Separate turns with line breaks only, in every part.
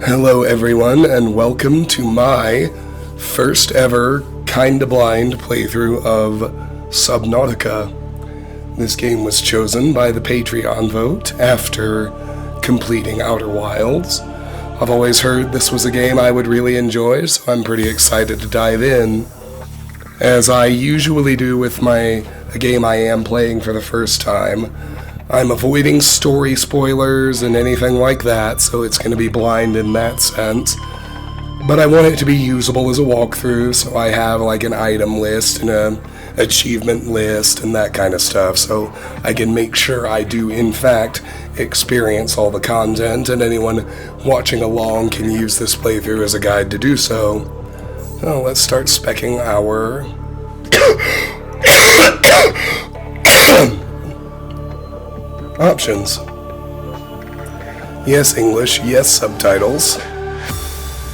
Hello everyone, and welcome to my first ever kinda blind playthrough of Subnautica. This game was chosen by the Patreon vote after completing Outer Wilds. I've always heard this was a game I would really enjoy, so I'm pretty excited to dive in. As I usually do with a game I am playing for the first time, I'm avoiding story spoilers and anything like that, so it's going to be blind in that sense. But I want it to be usable as a walkthrough, so I have like an item list and an achievement list and that kind of stuff, so I can make sure I do in fact experience all the content, and anyone watching along can use this playthrough as a guide to do so. So let's start speccing our options. Yes, English. Yes, subtitles.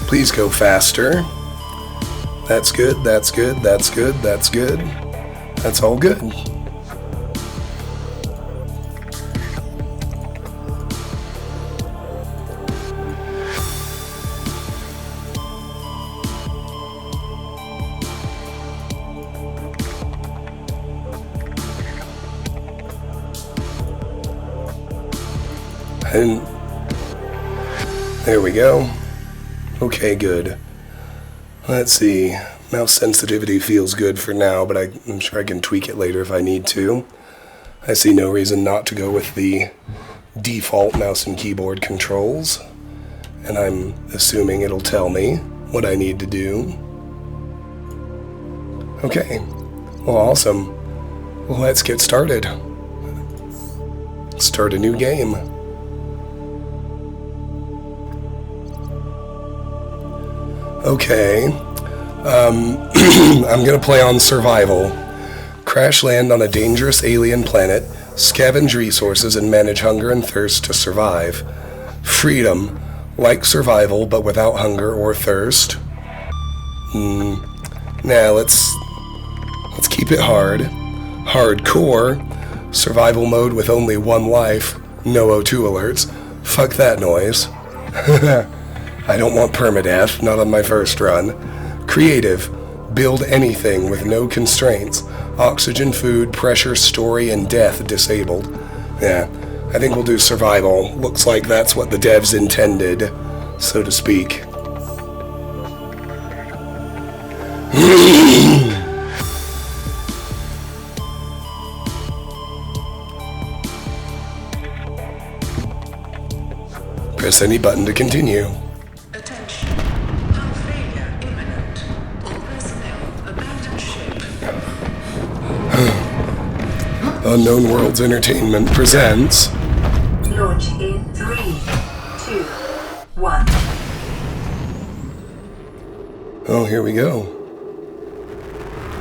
Please go faster. That's good, that's good, that's good, that's good. That's all good. And there we go. Okay, good. Let's see. Mouse sensitivity feels good for now, but I'm sure I can tweak it later if I need to. I see no reason not to go with the default mouse and keyboard controls, and I'm assuming it'll tell me what I need to do. Okay. Well, awesome. Well, let's get started. Start a new game. Okay, I'm gonna play on survival. Crash land on a dangerous alien planet, scavenge resources, and manage hunger and thirst to survive. Freedom, like survival, but without hunger or thirst. Nah, let's keep it hard. Hardcore, survival mode with only one life, no O2 alerts. Fuck that noise. I don't want permadeath, not on my first run. Creative. Build anything with no constraints. Oxygen, food, pressure, story, and death disabled. Yeah, I think we'll do survival. Looks like that's what the devs intended, so to speak. Press any button to continue. Unknown Worlds Entertainment presents...
Launch in 3, 2, 1.
Oh, here we go.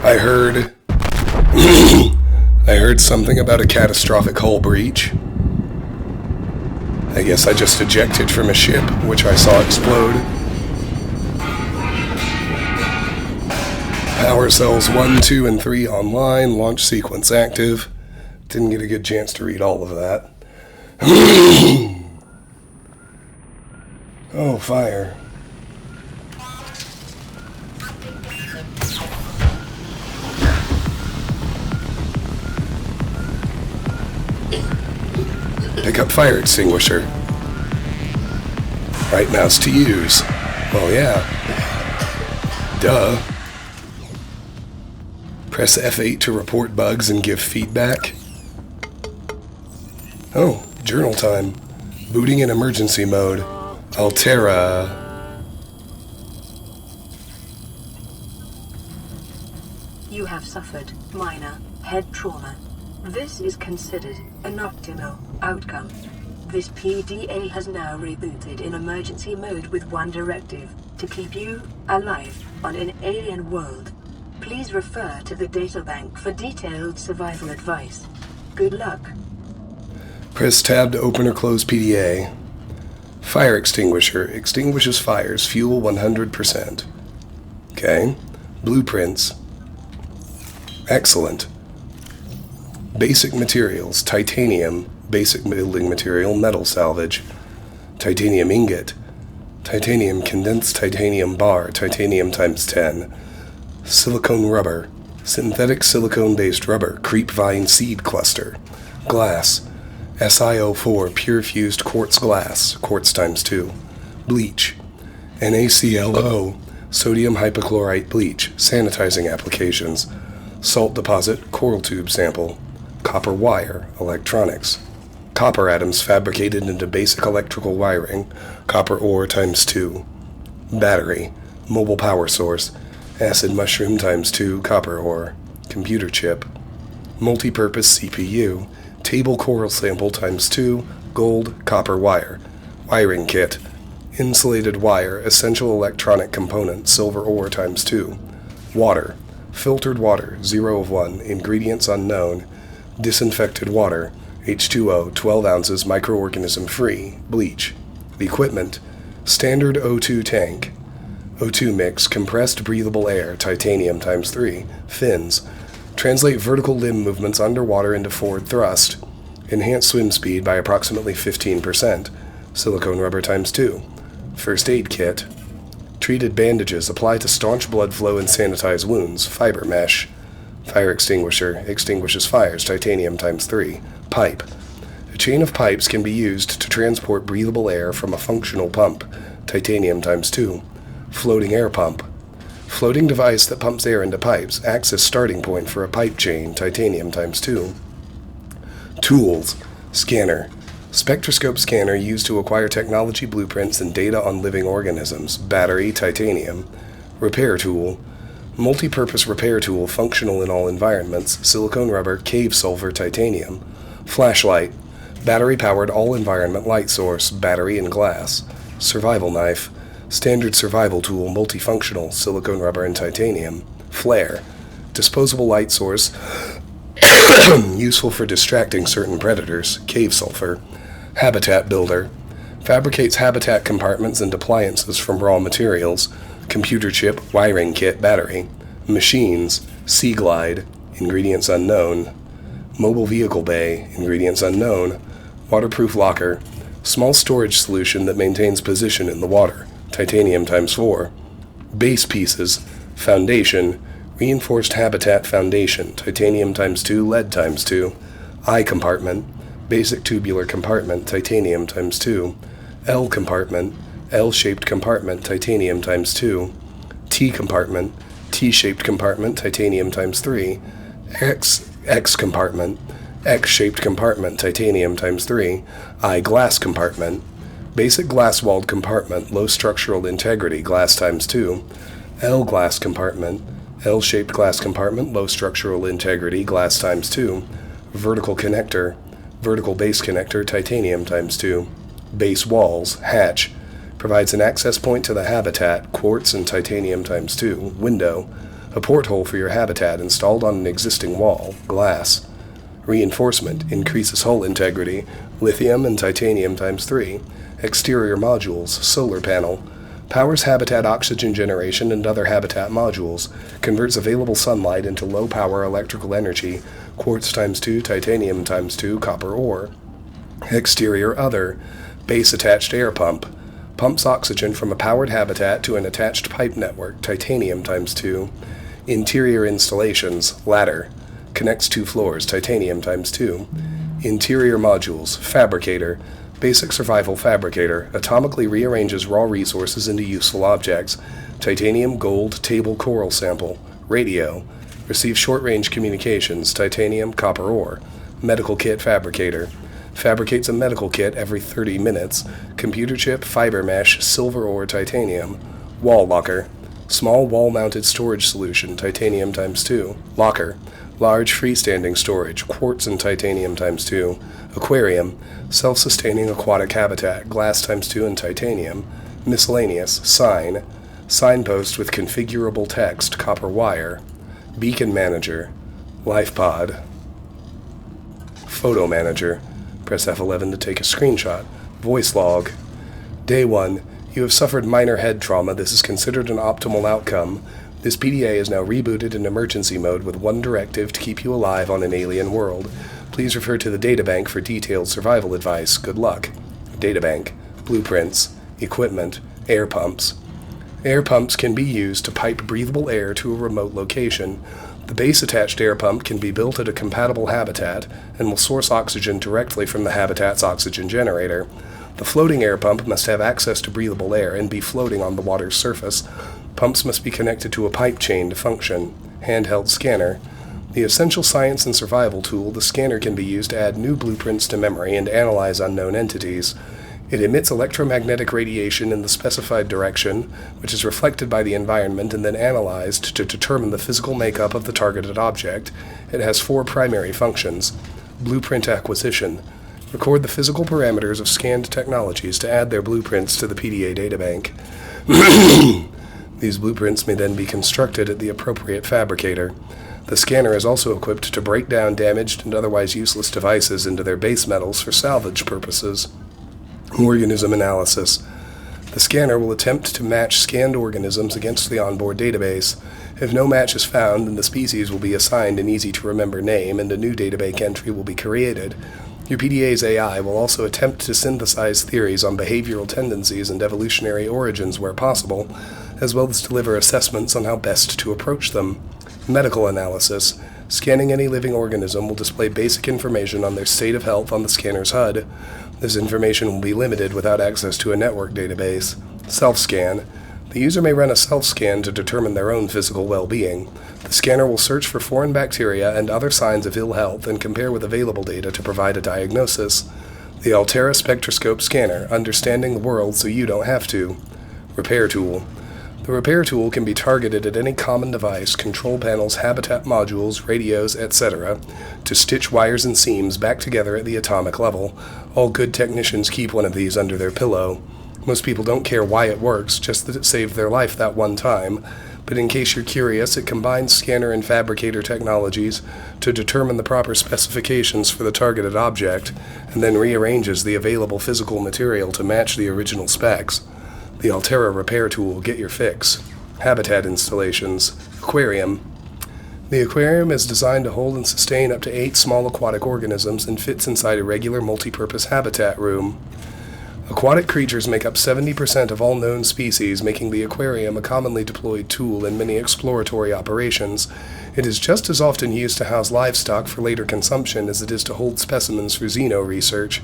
I heard something about a catastrophic hull breach. I guess I just ejected from a ship, which I saw explode. Power cells 1, 2, and 3 online. Launch sequence active. Didn't get a good chance to read all of that. Oh, fire. Pick up fire extinguisher. Right mouse to use. Well, yeah. Duh. Press F8 to report bugs and give feedback. Oh, journal time. Booting in emergency mode. Altera.
You have suffered minor head trauma. This is considered an optimal outcome. This PDA has now rebooted in emergency mode with one directive: to keep you alive on an alien world. Please refer to the databank for detailed survival advice. Good luck.
Press tab to open or close PDA. Fire extinguisher. Extinguishes fires. Fuel 100%. Okay. Blueprints. Excellent. Basic materials. Titanium. Basic building material. Metal salvage. Titanium ingot. titanium condensed titanium bar, titanium times 10, silicone rubber, synthetic silicone-based rubber, creep vine seed cluster, glass, SiO4 pure fused quartz glass, quartz times 2, bleach, NaClO, sodium hypochlorite bleach, sanitizing applications, salt deposit, coral tube sample, copper wire, electronics, copper atoms fabricated into basic electrical wiring, copper ore times 2, battery, mobile power source, acid mushroom times 2, copper ore, computer chip, multi-purpose CPU, table coral sample times 2, gold, copper wire, wiring kit, insulated wire, essential electronic component, silver ore times 2, water, filtered water, 0 of 1, ingredients unknown, disinfected water, H2O, 12 ounces, microorganism free, bleach, equipment, standard O2 tank, O2 mix, compressed breathable air, titanium times 3, fins, translate vertical limb movements underwater into forward thrust, enhance swim speed by approximately 15%, silicone rubber times 2, first aid kit, treated bandages apply to staunch blood flow and sanitize wounds, fiber mesh, fire extinguisher, extinguishes fires, titanium times 3, pipe. A chain of pipes can be used to transport breathable air from a functional pump, titanium times 2, floating air pump. Floating device that pumps air into pipes, acts as starting point for a pipe chain, titanium times 2. Tools, scanner. Spectroscope scanner used to acquire technology blueprints and data on living organisms, battery, titanium. Repair tool. Multi-purpose repair tool functional in all environments, silicone rubber, cave sulfur, titanium. Flashlight. Battery-powered all-environment light source, battery and glass. Survival knife. Standard survival tool, multifunctional, silicone rubber and titanium. Flare. Disposable light source, useful for distracting certain predators, cave sulfur. Habitat builder. Fabricates habitat compartments and appliances from raw materials. Computer chip, wiring kit, battery. Machines. Sea glide. Ingredients unknown. Mobile vehicle bay. Ingredients unknown. Waterproof locker. Small storage solution that maintains position in the water. Titanium times 4. Base pieces. Foundation. Reinforced habitat foundation. Titanium times 2, lead times 2. I compartment. Basic tubular compartment. Titanium times 2. L compartment. L-shaped compartment. Titanium times 2. T compartment. T-shaped compartment. Titanium times 3. X compartment. X-shaped compartment. Titanium times 3. I glass compartment. Basic glass-walled compartment, low structural integrity, glass times 2. L glass compartment. L-shaped glass compartment, low structural integrity, glass times 2. Vertical connector. Vertical base connector, titanium times 2. Base walls, hatch. Provides an access point to the habitat, quartz and titanium times 2. Window. A porthole for your habitat installed on an existing wall, glass. Reinforcement. Increases hull integrity, lithium and titanium times 3. Exterior modules, solar panel. Powers habitat oxygen generation and other habitat modules. Converts available sunlight into low-power electrical energy, quartz times 2, titanium times 2, copper ore. Exterior other. Base attached air pump. Pumps oxygen from a powered habitat to an attached pipe network, titanium times 2. Interior installations, ladder. Connects 2 floors, titanium times 2. Interior modules, fabricator. Basic survival fabricator, atomically rearranges raw resources into useful objects. Titanium, gold, table coral sample. Radio. Receives short-range communications, titanium, copper ore. Medical kit fabricator. Fabricates a medical kit every 30 minutes. Computer chip, fiber mesh, silver ore, titanium. Wall locker. Small wall-mounted storage solution, titanium times 2. Locker. Large freestanding storage, quartz and titanium times 2. Aquarium. Self-sustaining aquatic habitat, glass times 2 and titanium. Miscellaneous. Sign. Signpost with configurable text, copper wire. Beacon manager. Lifepod. Photo manager. Press F11 to take a screenshot. Voice log. Day 1. You have suffered minor head trauma. This is considered an optimal outcome. This PDA is now rebooted in emergency mode with one directive to keep you alive on an alien world. Please refer to the databank for detailed survival advice. Good luck. Databank. Blueprints. Equipment. Air pumps. Air pumps can be used to pipe breathable air to a remote location. The base-attached air pump can be built at a compatible habitat and will source oxygen directly from the habitat's oxygen generator. The floating air pump must have access to breathable air and be floating on the water's surface. Pumps must be connected to a pipe chain to function. Handheld Scanner. The essential science and survival tool, the scanner can be used to add new blueprints to memory and analyze unknown entities. It emits electromagnetic radiation in the specified direction, which is reflected by the environment and then analyzed to determine the physical makeup of the targeted object. It has 4 primary functions. Blueprint acquisition. Record the physical parameters of scanned technologies to add their blueprints to the PDA databank. These blueprints may then be constructed at the appropriate fabricator. The scanner is also equipped to break down damaged and otherwise useless devices into their base metals for salvage purposes. Organism analysis. The scanner will attempt to match scanned organisms against the onboard database. If no match is found, then the species will be assigned an easy-to-remember name and a new database entry will be created. Your PDA's AI will also attempt to synthesize theories on behavioral tendencies and evolutionary origins where possible, as well as deliver assessments on how best to approach them. Medical analysis. Scanning any living organism will display basic information on their state of health on the scanner's HUD. This information will be limited without access to a network database. Self-scan. The user may run a self-scan to determine their own physical well-being. The scanner will search for foreign bacteria and other signs of ill health and compare with available data to provide a diagnosis. The Altera Spectroscope Scanner, understanding the world so you don't have to. Repair tool. The repair tool can be targeted at any common device, control panels, habitat modules, radios, etc., to stitch wires and seams back together at the atomic level. All good technicians keep one of these under their pillow. Most people don't care why it works, just that it saved their life that one time. But in case you're curious, it combines scanner and fabricator technologies to determine the proper specifications for the targeted object, and then rearranges the available physical material to match the original specs. The Altera Repair Tool, get your fix. Habitat installations. Aquarium. The aquarium is designed to hold and sustain up to 8 small aquatic organisms and fits inside a regular multi-purpose habitat room. Aquatic creatures make up 70% of all known species, making the aquarium a commonly deployed tool in many exploratory operations. It is just as often used to house livestock for later consumption as it is to hold specimens for xeno research.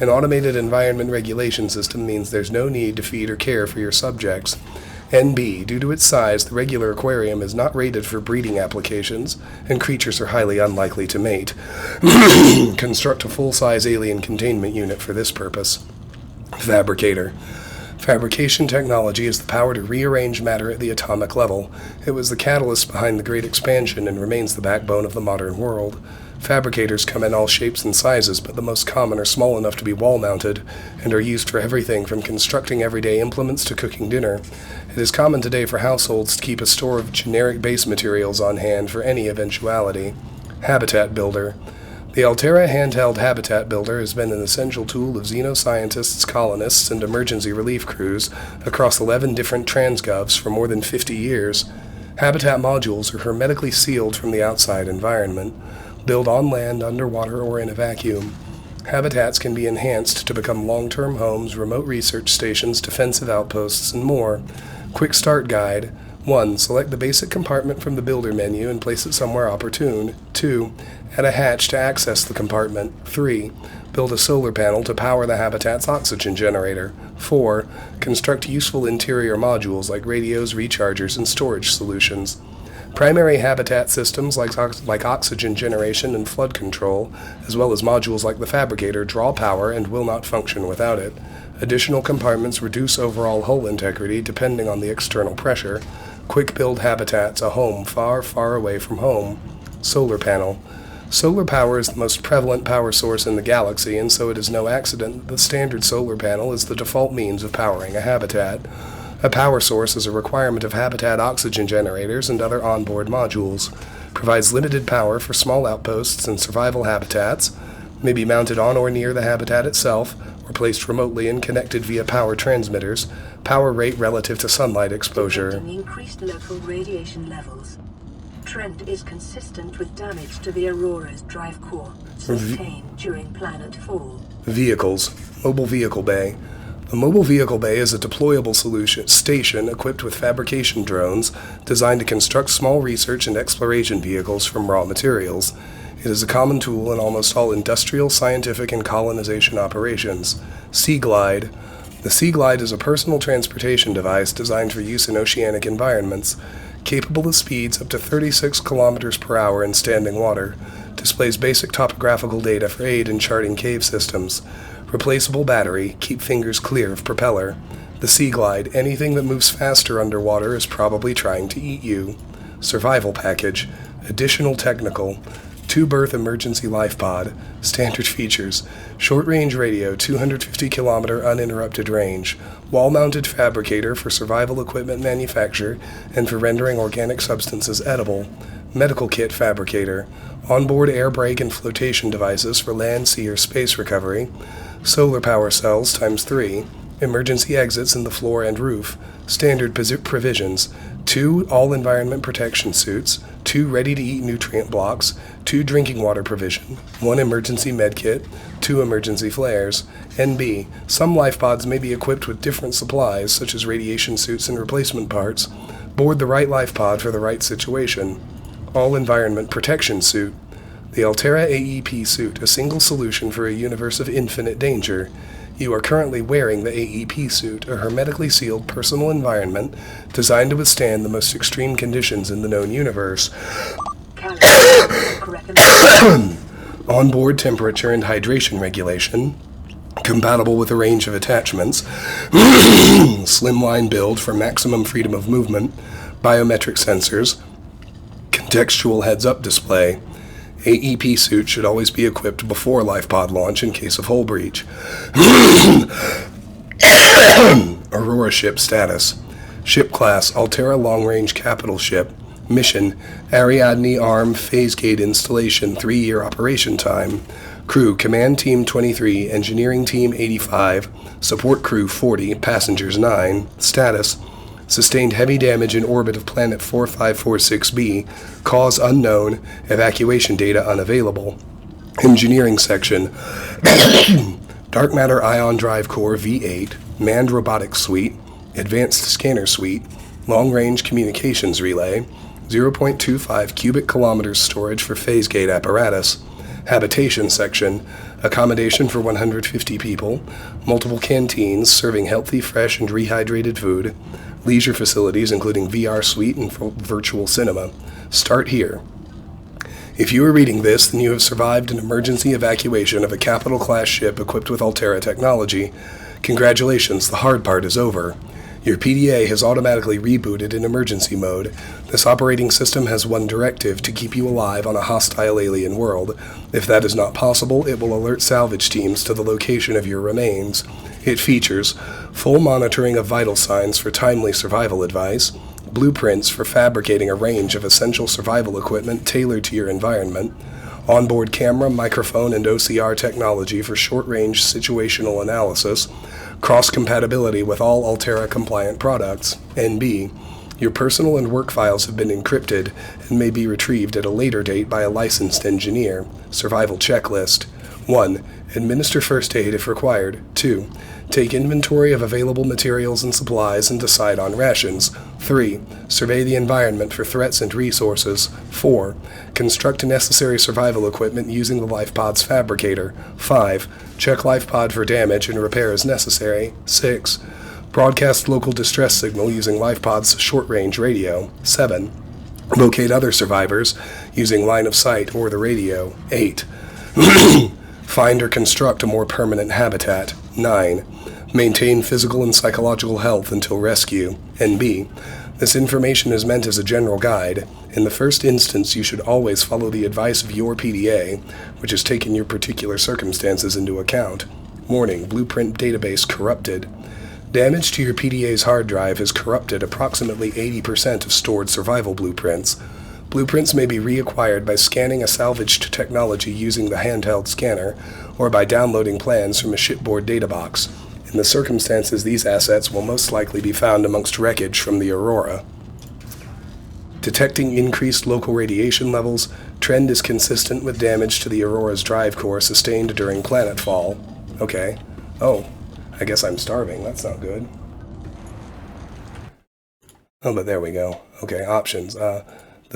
An automated environment regulation system means there's no need to feed or care for your subjects. NB, due to its size, the regular aquarium is not rated for breeding applications, and creatures are highly unlikely to mate. Construct a full-size alien containment unit for this purpose. Fabricator. Fabrication technology is the power to rearrange matter at the atomic level. It was the catalyst behind the Great Expansion and remains the backbone of the modern world. Fabricators come in all shapes and sizes, but the most common are small enough to be wall-mounted and are used for everything from constructing everyday implements to cooking dinner. It is common today for households to keep a store of generic base materials on hand for any eventuality. Habitat Builder. The Altera Handheld Habitat Builder has been an essential tool of xenoscientists, colonists, and emergency relief crews across 11 different transgovs for more than 50 years. Habitat modules are hermetically sealed from the outside environment. Build on land, underwater, or in a vacuum. Habitats can be enhanced to become long-term homes, remote research stations, defensive outposts, and more. Quick Start Guide. 1. Select the basic compartment from the Builder menu and place it somewhere opportune. 2. Add a hatch to access the compartment. 3. Build a solar panel to power the habitat's oxygen generator. 4. Construct useful interior modules like radios, rechargers, and storage solutions. Primary habitat systems like oxygen generation and flood control, as well as modules like the Fabricator, draw power and will not function without it. Additional compartments reduce overall hull integrity depending on the external pressure. Quick build habitats a home far, far away from home. Solar panel. Solar power is the most prevalent power source in the galaxy, and so it is no accident that the standard solar panel is the default means of powering a habitat. A power source is a requirement of habitat oxygen generators and other onboard modules. Provides limited power for small outposts and survival habitats. May be mounted on or near the habitat itself, or placed remotely and connected via power transmitters. Power rate relative to sunlight exposure.
Increased local radiation levels. Trend is consistent with damage to the Aurora's drive core, sustained during planet fall.
Vehicles. Mobile vehicle bay. A mobile vehicle bay is a deployable station equipped with fabrication drones designed to construct small research and exploration vehicles from raw materials. It is a common tool in almost all industrial, scientific, and colonization operations. Sea Glide. The Sea Glide is a personal transportation device designed for use in oceanic environments. Capable of speeds up to 36 kilometers per hour in standing water. Displays basic topographical data for aid in charting cave systems. Replaceable battery. Keep fingers clear of propeller. The Sea Glide. Anything that moves faster underwater is probably trying to eat you. Survival package. Additional technical. 2-berth emergency Lifepod. Standard features. Short-range radio, 250-kilometer uninterrupted range. Wall-mounted fabricator for survival equipment manufacture and for rendering organic substances edible. Medical kit fabricator. Onboard air brake and flotation devices for land, sea, or space recovery. Solar power cells ×3. Emergency exits in the floor and roof. Standard provisions. 2 all-environment protection suits, 2 ready-to-eat nutrient blocks, 2 drinking water provision, 1 emergency medkit, 2 emergency flares. NB. Some Lifepods may be equipped with different supplies, such as radiation suits and replacement parts. Board the right Lifepod for the right situation. All-environment protection suit. The Altera AEP suit, a single solution for a universe of infinite danger. You are currently wearing the AEP suit, a hermetically sealed personal environment designed to withstand the most extreme conditions in the known universe. Onboard temperature and hydration regulation. Compatible with a range of attachments. Slimline build for maximum freedom of movement. Biometric sensors. Contextual heads-up display. AEP suit should always be equipped before Lifepod launch in case of hull breach. Aurora ship status. Ship class, Altera long-range capital ship. Mission, Ariadne Arm phase gate installation, 3-year operation time. Crew, Command Team 23, Engineering Team 85, Support Crew 40, Passengers 9. Status, sustained heavy damage in orbit of planet 4546b, cause unknown, evacuation data unavailable. Engineering section. Dark Matter Ion Drive Core V8, Manned Robotics Suite, Advanced Scanner Suite, Long Range Communications Relay, 0.25 cubic kilometers storage for phase gate apparatus. Habitation section. Accommodation for 150 people, multiple canteens serving healthy, fresh, and rehydrated food. Leisure facilities including VR suite and virtual cinema. Start here. If you are reading this, then you have survived an emergency evacuation of a capital-class ship equipped with Altera technology. Congratulations, the hard part is over. Your PDA has automatically rebooted in emergency mode. This operating system has one directive: to keep you alive on a hostile alien world. If that is not possible, it will alert salvage teams to the location of your remains. It features full monitoring of vital signs for timely survival advice, blueprints for fabricating a range of essential survival equipment tailored to your environment, onboard camera, microphone, and OCR technology for short-range situational analysis, cross-compatibility with all Altera-compliant products. NB. Your personal and work files have been encrypted and may be retrieved at a later date by a licensed engineer. Survival checklist. 1. Administer first aid if required. 2. Take inventory of available materials and supplies and decide on rations. 3. Survey the environment for threats and resources. 4. Construct necessary survival equipment using the Lifepod's fabricator. 5. Check Lifepod for damage and repair as necessary. 6. Broadcast local distress signal using Lifepod's short-range radio. 7. Locate other survivors using line of sight or the radio. 8. Find or construct a more permanent habitat. 9. Maintain physical and psychological health until rescue. NB. This information is meant as a general guide. In the first instance, you should always follow the advice of your PDA, which has taken your particular circumstances into account. Warning: blueprint database corrupted. Damage to your PDA's hard drive has corrupted approximately 80% of stored survival blueprints. Blueprints may be reacquired by scanning a salvaged technology using the Handheld Scanner, or by downloading plans from a shipboard databox. In the circumstances, these assets will most likely be found amongst wreckage from the Aurora. Detecting increased local radiation levels, trend is consistent with damage to the Aurora's drive core sustained during planetfall. Okay. Oh, I guess I'm starving. That's not good. Oh, but there we go. Okay, options. The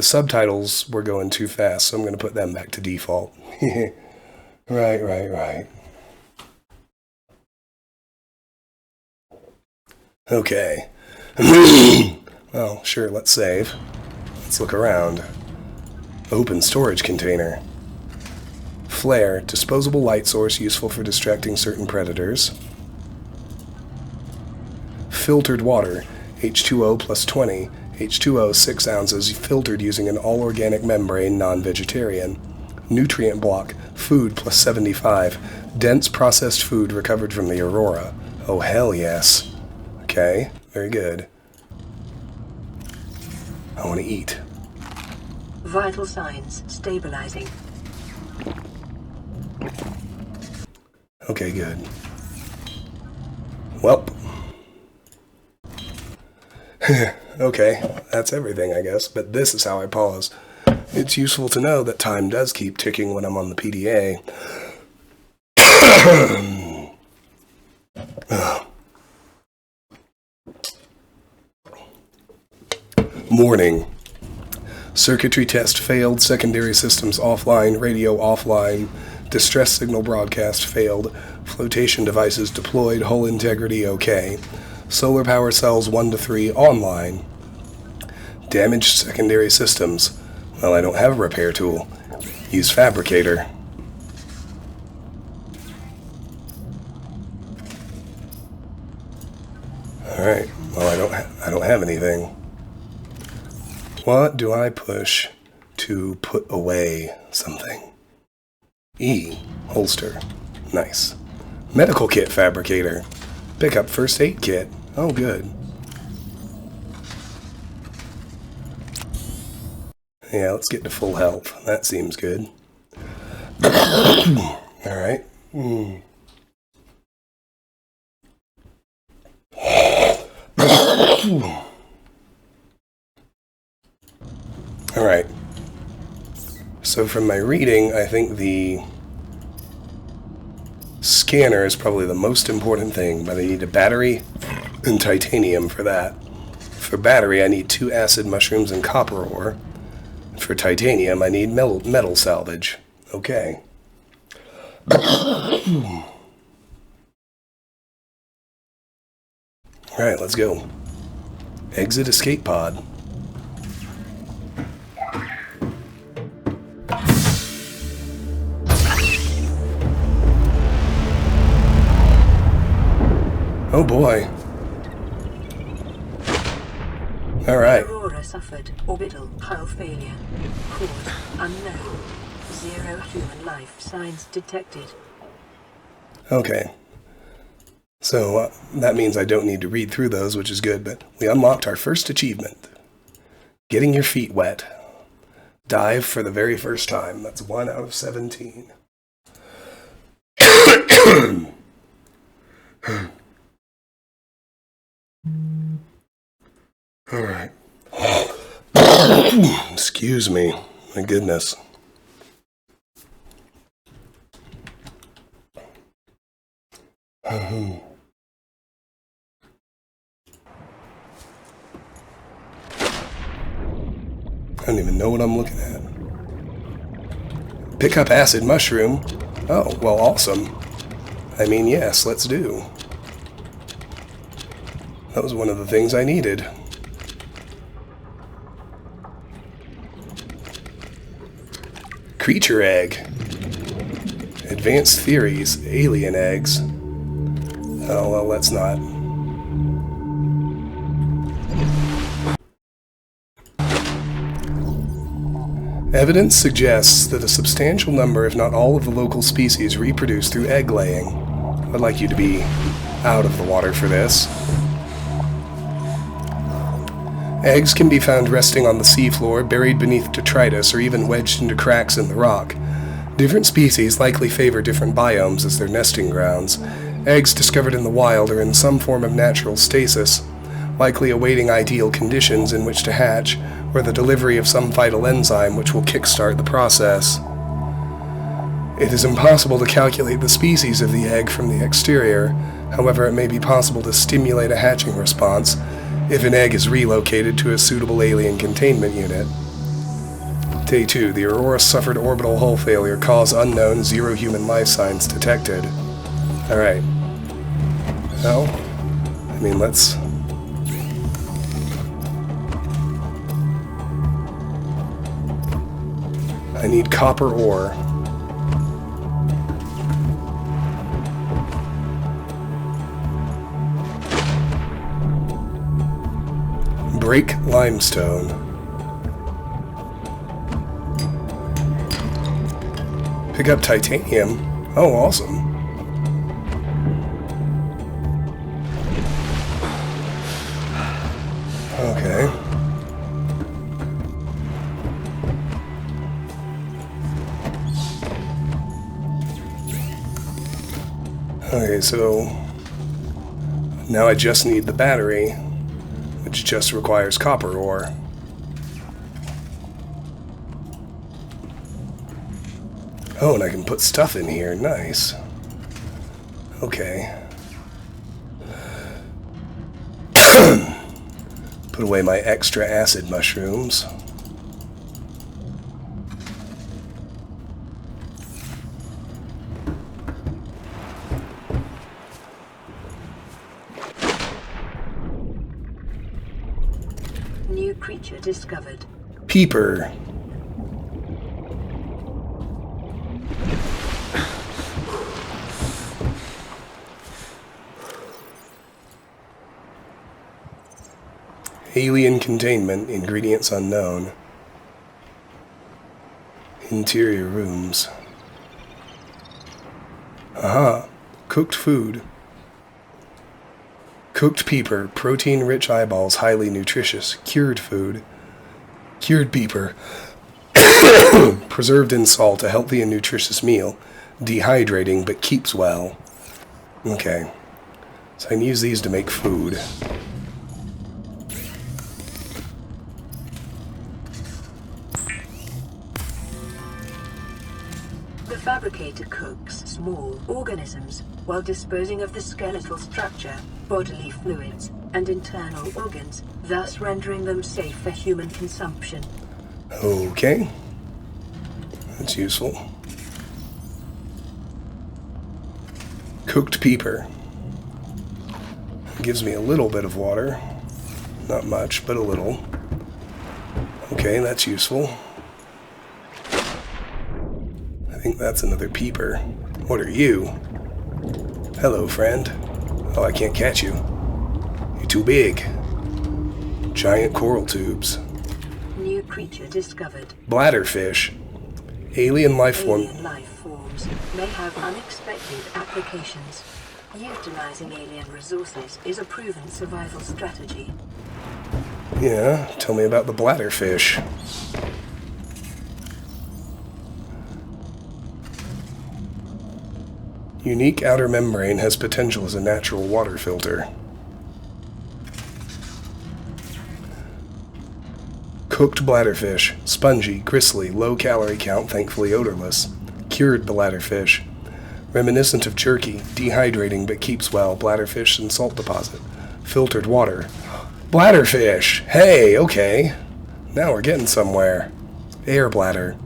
subtitles were going too fast, so I'm going to put them back to default. Right. Okay. Well, sure, let's save. Let's look around. Open storage container. Flare, disposable light source useful for distracting certain predators. Filtered water, H2O plus 20. H2O 6 ounces, filtered using an all-organic membrane, non-vegetarian. Nutrient block, food plus 75. Dense processed food recovered from the Aurora. Oh, hell yes. Okay, very good. I want to eat.
Vital signs stabilizing.
Okay, good. Welp. Okay, that's everything, I guess, but this is how I pause. It's useful to know that time does keep ticking when I'm on the PDA. Morning. Circuitry test failed, secondary systems offline, radio offline, distress signal broadcast failed, flotation devices deployed, hull integrity okay, solar power cells 1 to 3 online, damaged secondary systems. Well, I don't have a repair tool. Use fabricator. Alright, well I don't have anything. What do I push to put away something? E. Holster. Nice. Medical kit fabricator. Pick up first aid kit. Oh, good. Yeah, let's get to full health. That seems good. Alright. Alright. So from my reading, I think the scanner is probably the most important thing, but I need a battery and titanium for that. For battery, I need 2 acid mushrooms and copper ore. For titanium, I need metal salvage. Okay. Alright, let's go. Exit escape pod. Oh boy. Alright.
Aurora suffered orbital hull failure. Cause unknown. 0 human life signs detected.
Okay. So that means I don't need to read through those, which is good, but we unlocked our first achievement. Getting your feet wet. Dive for the very first time. That's 1 out of 17. Alright. Excuse me. My goodness. I don't even know what I'm looking at. Pick up acid mushroom. Oh, well, awesome. I mean, yes, let's do. That was one of the things I needed. Creature egg. Advanced theories. Alien eggs. Oh, well, let's not. Evidence suggests that a substantial number, if not all, of the local species reproduce through egg laying. I'd like you to be out of the water for this. Eggs can be found resting on the seafloor, buried beneath detritus, or even wedged into cracks in the rock. Different species likely favor different biomes as their nesting grounds. Eggs discovered in the wild are in some form of natural stasis, likely awaiting ideal conditions in which to hatch, or the delivery of some vital enzyme which will kickstart the process. It is impossible to calculate the species of the egg from the exterior. However, it may be possible to stimulate a hatching response if an egg is relocated to a suitable alien containment unit. Day 2. The Aurora suffered orbital hull failure. Cause unknown. 0 human life signs detected. Alright. Well, I mean, let's... I need copper ore. Break limestone. Pick up titanium. Oh, awesome. Okay. Okay, so now I just need the battery, which just requires copper ore. Oh, and I can put stuff in here. Nice. Okay. Put away my extra acid mushrooms.
New creature discovered.
Peeper. Alien containment, ingredients unknown. Interior rooms. Aha, cooked food. Cooked peeper, protein-rich eyeballs, highly nutritious. Cured food. Cured peeper. Preserved in salt, a healthy and nutritious meal. Dehydrating, but keeps well. Okay, so I can use these to make food.
The fabricator cooks small organisms while disposing of the skeletal structure, bodily fluids, and internal organs, thus rendering them safe for human consumption.
Okay. That's useful. Cooked peeper. Gives me a little bit of water. Not much, but a little. Okay, that's useful. I think that's another peeper. What are you? Hello, friend. Oh, I can't catch you. You're too big. Giant coral tubes.
New creature discovered.
Bladderfish. Alien life form.
Alien life forms may have unexpected applications. Utilizing alien resources is a proven survival strategy.
Yeah, tell me about the bladderfish. Unique outer membrane has potential as a natural water filter. Cooked bladderfish. Spongy, gristly, low calorie count, thankfully odorless. Cured bladderfish. Reminiscent of jerky, dehydrating but keeps well, bladderfish and salt deposit. Filtered water. Bladderfish! Hey, okay. Now we're getting somewhere. Air bladder.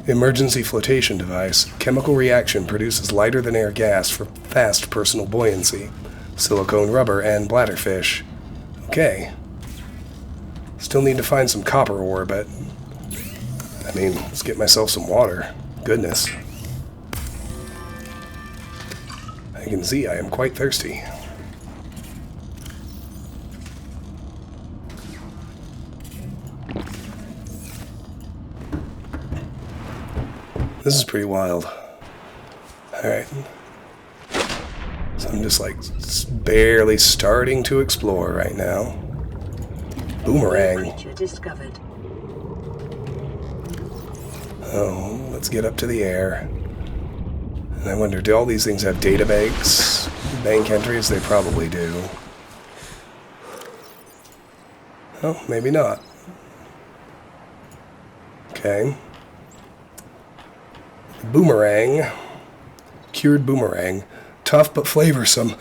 Emergency flotation device. Chemical reaction produces lighter than air gas for fast personal buoyancy. Silicone rubber and bladderfish. Okay. Still need to find some copper ore, but... I mean, let's get myself some water. Goodness. I can see I am quite thirsty. This is pretty wild. Alright. So I'm just like barely starting to explore right now. Boomerang.
Creature discovered.
Oh, let's get up to the air. And I wonder, do all these things have data banks? Bank entries? They probably do. Oh, maybe not. Okay. Boomerang. Cured boomerang. Tough but flavorsome.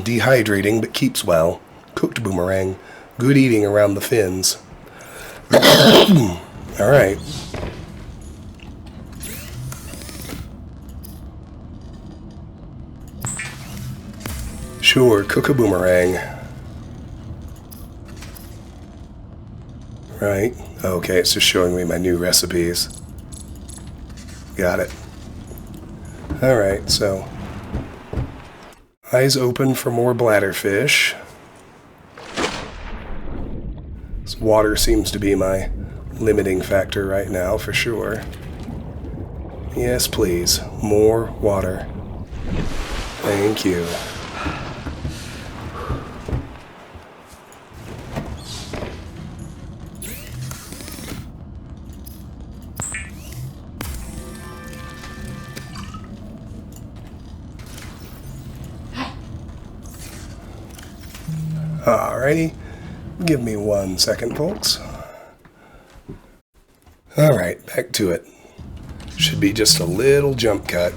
Dehydrating, but keeps well. Cooked boomerang. Good eating around the fins. Alright. Sure, cook a boomerang. Right. Okay, it's just showing me my new recipes. Got it. Alright, so eyes open for more bladderfish. This water seems to be my limiting factor right now, for sure. Yes, please. More water. Thank you. Alrighty. Give me 1 second, folks. Alright, back to it. Should be just a little jump cut.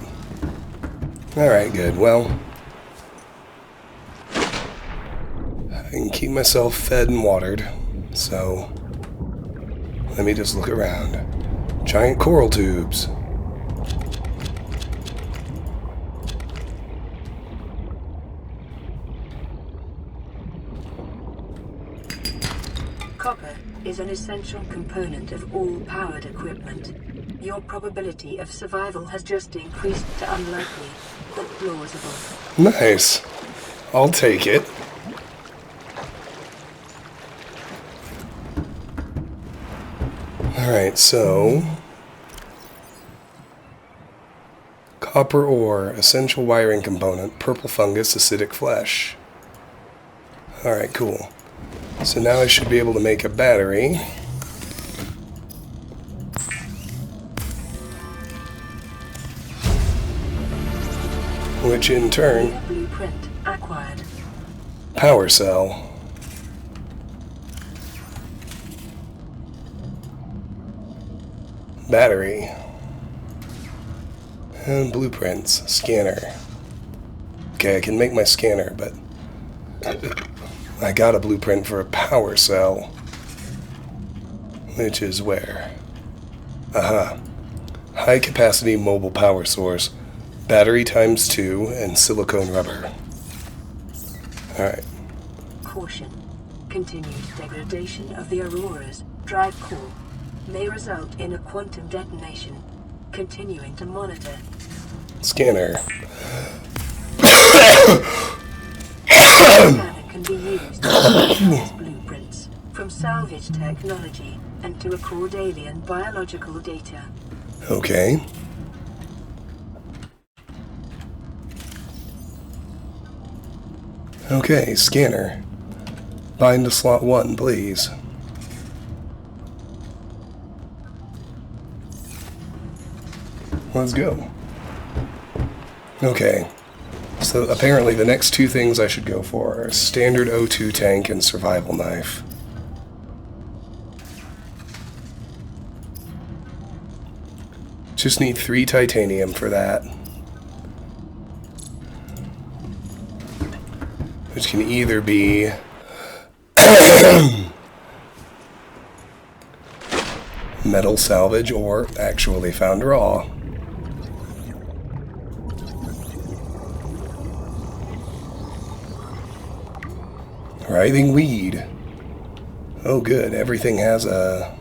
Alright, good. Well, I can keep myself fed and watered, so let me just look around. Giant coral tubes.
Copper is an essential component of all powered equipment. Your probability of survival has just increased to unlikely, but plausible.
Nice. I'll take it. Alright, so copper ore, essential wiring component, purple fungus, acidic flesh. Alright, cool. So now I should be able to make a battery. Which in turn,
Blueprint acquired.
power cell. Battery. And blueprints. Scanner. Okay, I can make my scanner, but I got a blueprint for a power cell. Which is where? Aha. High capacity mobile power source. Battery ×2 and silicone rubber. Alright.
Caution. Continued degradation of the Aurora's drive core may result in a quantum detonation. Continuing to monitor.
Scanner.
Scanner can be used to analyze blueprints from salvage technology and to record alien biological data.
Okay. Okay, scanner. Bind to slot 1, please. Let's go. Okay. So apparently the next 2 things I should go for are a standard O2 tank and survival knife. Just need 3 titanium for that. Which can either be metal salvage or actually found raw. Writhing weed. Oh good, everything has a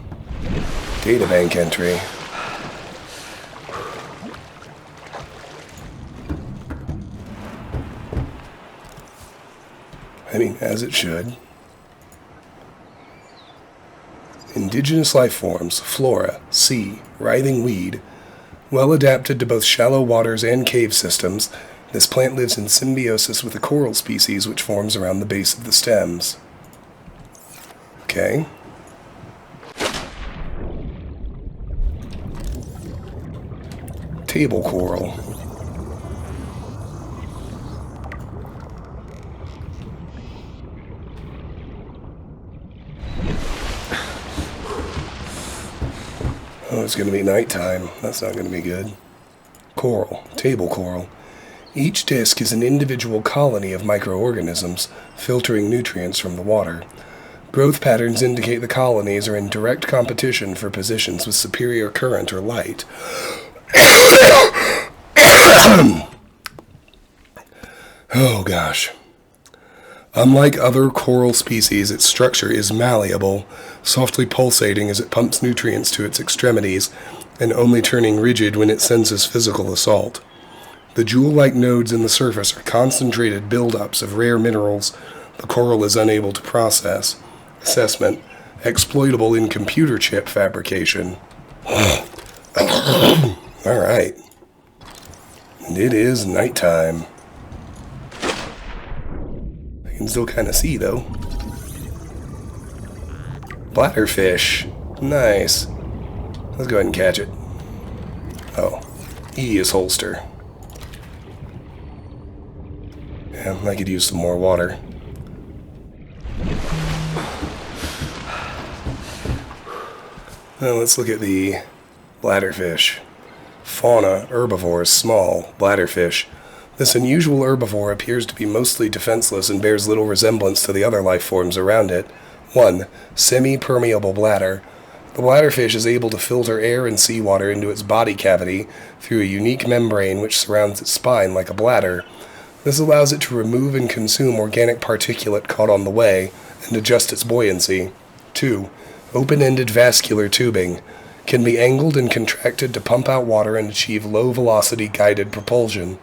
databank entry. I mean, as it should. Indigenous life forms, flora, sea, writhing weed. Well adapted to both shallow waters and cave systems, this plant lives in symbiosis with a coral species which forms around the base of the stems. Okay. Table coral. Oh, it's going to be nighttime. That's not going to be good. Coral. Table coral. Each disc is an individual colony of microorganisms, filtering nutrients from the water. Growth patterns indicate the colonies are in direct competition for positions with superior current or light. Oh gosh. Unlike other coral species, its structure is malleable, softly pulsating as it pumps nutrients to its extremities, and only turning rigid when it senses physical assault. The jewel-like nodes in the surface are concentrated buildups of rare minerals the coral is unable to process. Assessment: exploitable in computer chip fabrication. Alright. It is nighttime. I can still kind of see, though. Bladderfish. Nice. Let's go ahead and catch it. Oh. E is holster. Yeah, I could use some more water. Now let's look at the bladderfish. Fauna, herbivores, small, bladderfish. This unusual herbivore appears to be mostly defenseless and bears little resemblance to the other life forms around it. 1. Semi-permeable bladder. The bladderfish is able to filter air and seawater into its body cavity through a unique membrane which surrounds its spine like a bladder. This allows it to remove and consume organic particulate caught on the way and adjust its buoyancy. 2. Open-ended vascular tubing. Can be angled and contracted to pump out water and achieve low-velocity guided propulsion.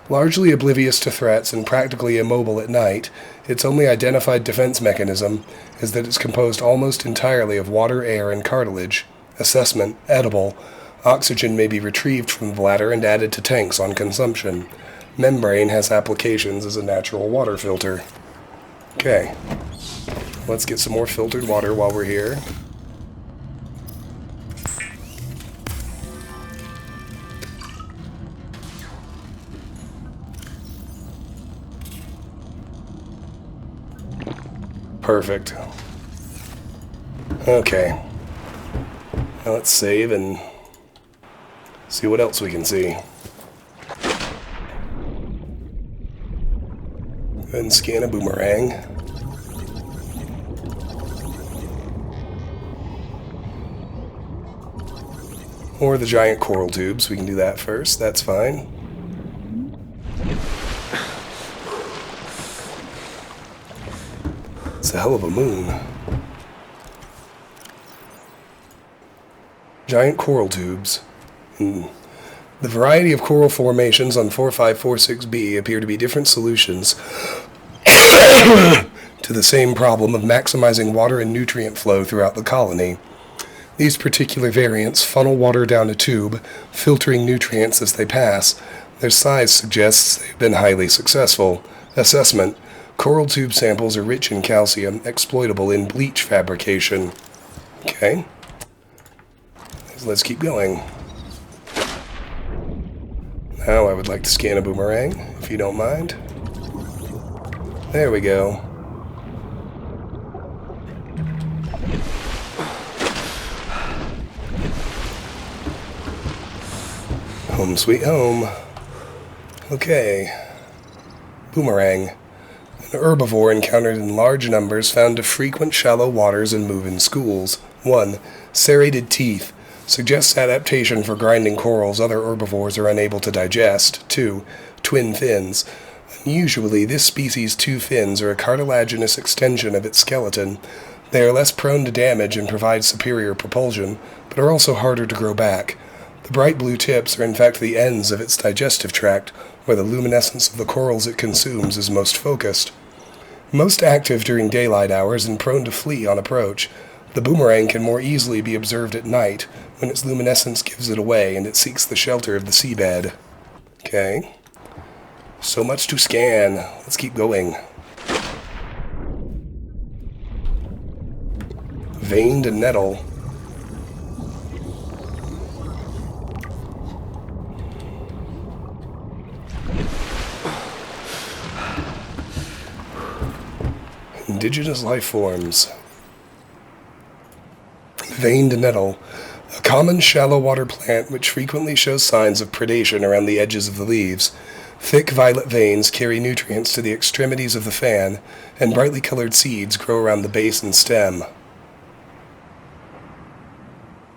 Largely oblivious to threats and practically immobile at night, its only identified defense mechanism is that it's composed almost entirely of water, air, and cartilage. Assessment: edible. Oxygen may be retrieved from the bladder and added to tanks on consumption. Membrane has applications as a natural water filter. Okay. Let's get some more filtered water while we're here. Perfect. Okay. Now let's save and see what else we can see. Go ahead and scan a boomerang. Or the giant coral tubes. We can do that first. That's fine. It's a hell of a moon. Giant coral tubes. The variety of coral formations on 4546b appear to be different solutions to the same problem of maximizing water and nutrient flow throughout the colony. These particular variants funnel water down a tube, filtering nutrients as they pass. Their size suggests they've been highly successful. Assessment: coral tube samples are rich in calcium, exploitable in bleach fabrication. Okay. Let's keep going. Now I would like to scan a boomerang, if you don't mind. There we go. Home sweet home. Okay. Boomerang. An herbivore encountered in large numbers, found to frequent shallow waters and move in schools. 1. Serrated teeth. Suggests adaptation for grinding corals other herbivores are unable to digest. 2. Twin fins. Unusually, this species' two fins are a cartilaginous extension of its skeleton. They are less prone to damage and provide superior propulsion, but are also harder to grow back. The bright blue tips are in fact the ends of its digestive tract, where the luminescence of the corals it consumes is most focused. Most active during daylight hours and prone to flee on approach, the boomerang can more easily be observed at night, when its luminescence gives it away and it seeks the shelter of the seabed. Okay. So much to scan. Let's keep going. Veined nettle. Indigenous life forms. Veined nettle. A common shallow water plant which frequently shows signs of predation around the edges of the leaves. Thick violet veins carry nutrients to the extremities of the fan, and brightly colored seeds grow around the base and stem.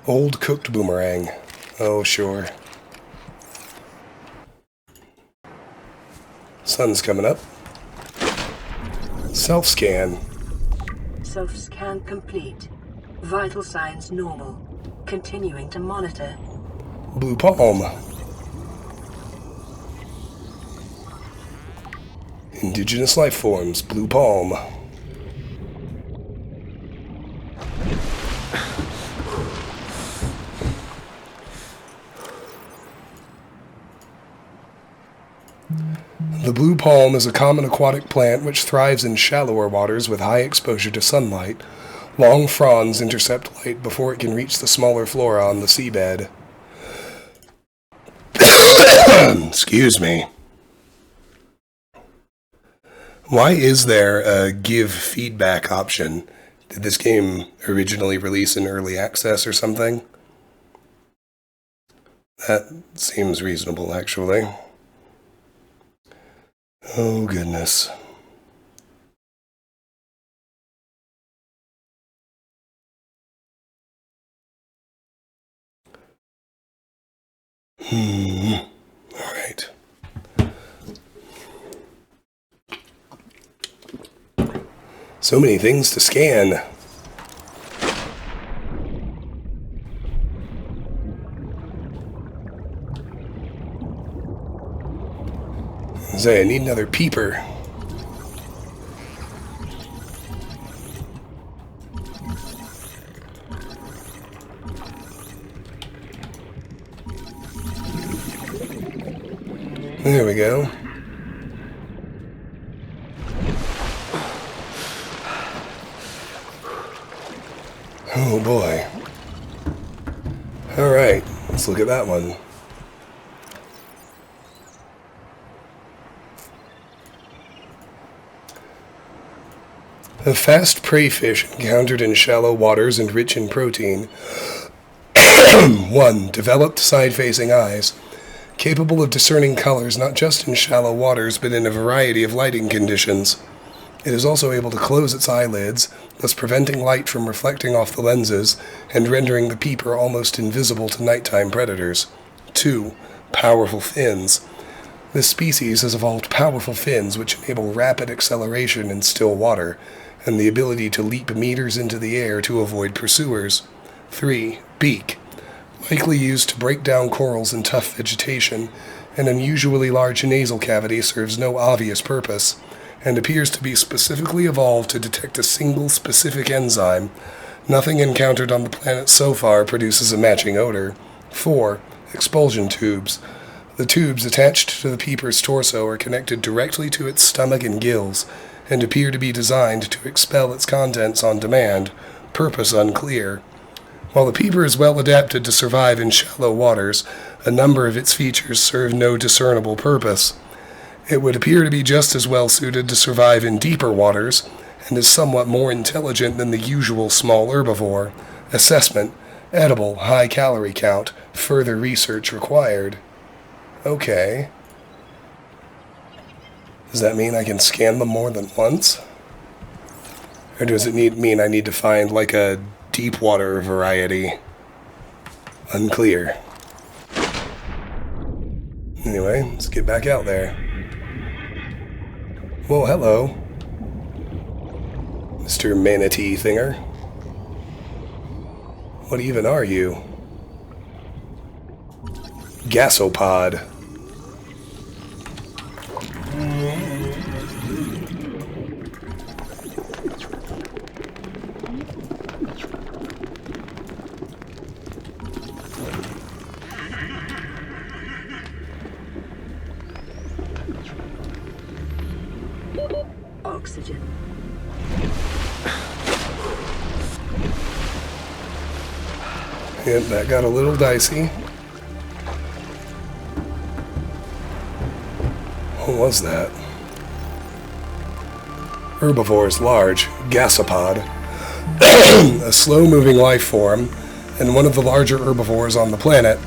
Old cooked boomerang. Oh, sure. Sun's coming up. Self-scan.
Self-scan complete. Vital signs normal. Continuing to monitor.
Blue palm. Indigenous life forms. Blue palm. The blue palm is a common aquatic plant which thrives in shallower waters with high exposure to sunlight. Long fronds intercept light before it can reach the smaller flora on the seabed. Excuse me. Why is there a give feedback option? Did this game originally release in early access or something? That seems reasonable, actually. Oh, goodness. Alright. So many things to scan. Say, I need another peeper. There we go. Oh boy. Alright, let's look at that one. A fast prey fish encountered in shallow waters and rich in protein. 1. Developed side-facing eyes. Capable of discerning colors not just in shallow waters but in a variety of lighting conditions. It is also able to close its eyelids, thus preventing light from reflecting off the lenses and rendering the peeper almost invisible to nighttime predators. 2. Powerful fins. This species has evolved powerful fins which enable rapid acceleration in still water, and the ability to leap meters into the air to avoid pursuers. 3. Beak. Likely used to break down corals in tough vegetation, an unusually large nasal cavity serves no obvious purpose, and appears to be specifically evolved to detect a single specific enzyme. Nothing encountered on the planet so far produces a matching odor. 4. Expulsion tubes. The tubes attached to the peeper's torso are connected directly to its stomach and gills, and appear to be designed to expel its contents on demand, purpose unclear. While the peeper is well adapted to survive in shallow waters, a number of its features serve no discernible purpose. It would appear to be just as well suited to survive in deeper waters, and is somewhat more intelligent than the usual small herbivore. Assessment: edible, high calorie count, further research required. Okay. Does that mean I can scan them more than once? Or does it mean I need to find like a deep water variety? Unclear. Anyway, let's get back out there. Well, hello, Mr. Manatee Thinger. What even are you? Gasopod.
Oxygen.
Yep, that got a little dicey. What was that? Herbivores large, gasopod. A slow-moving life form, and one of the larger herbivores on the planet,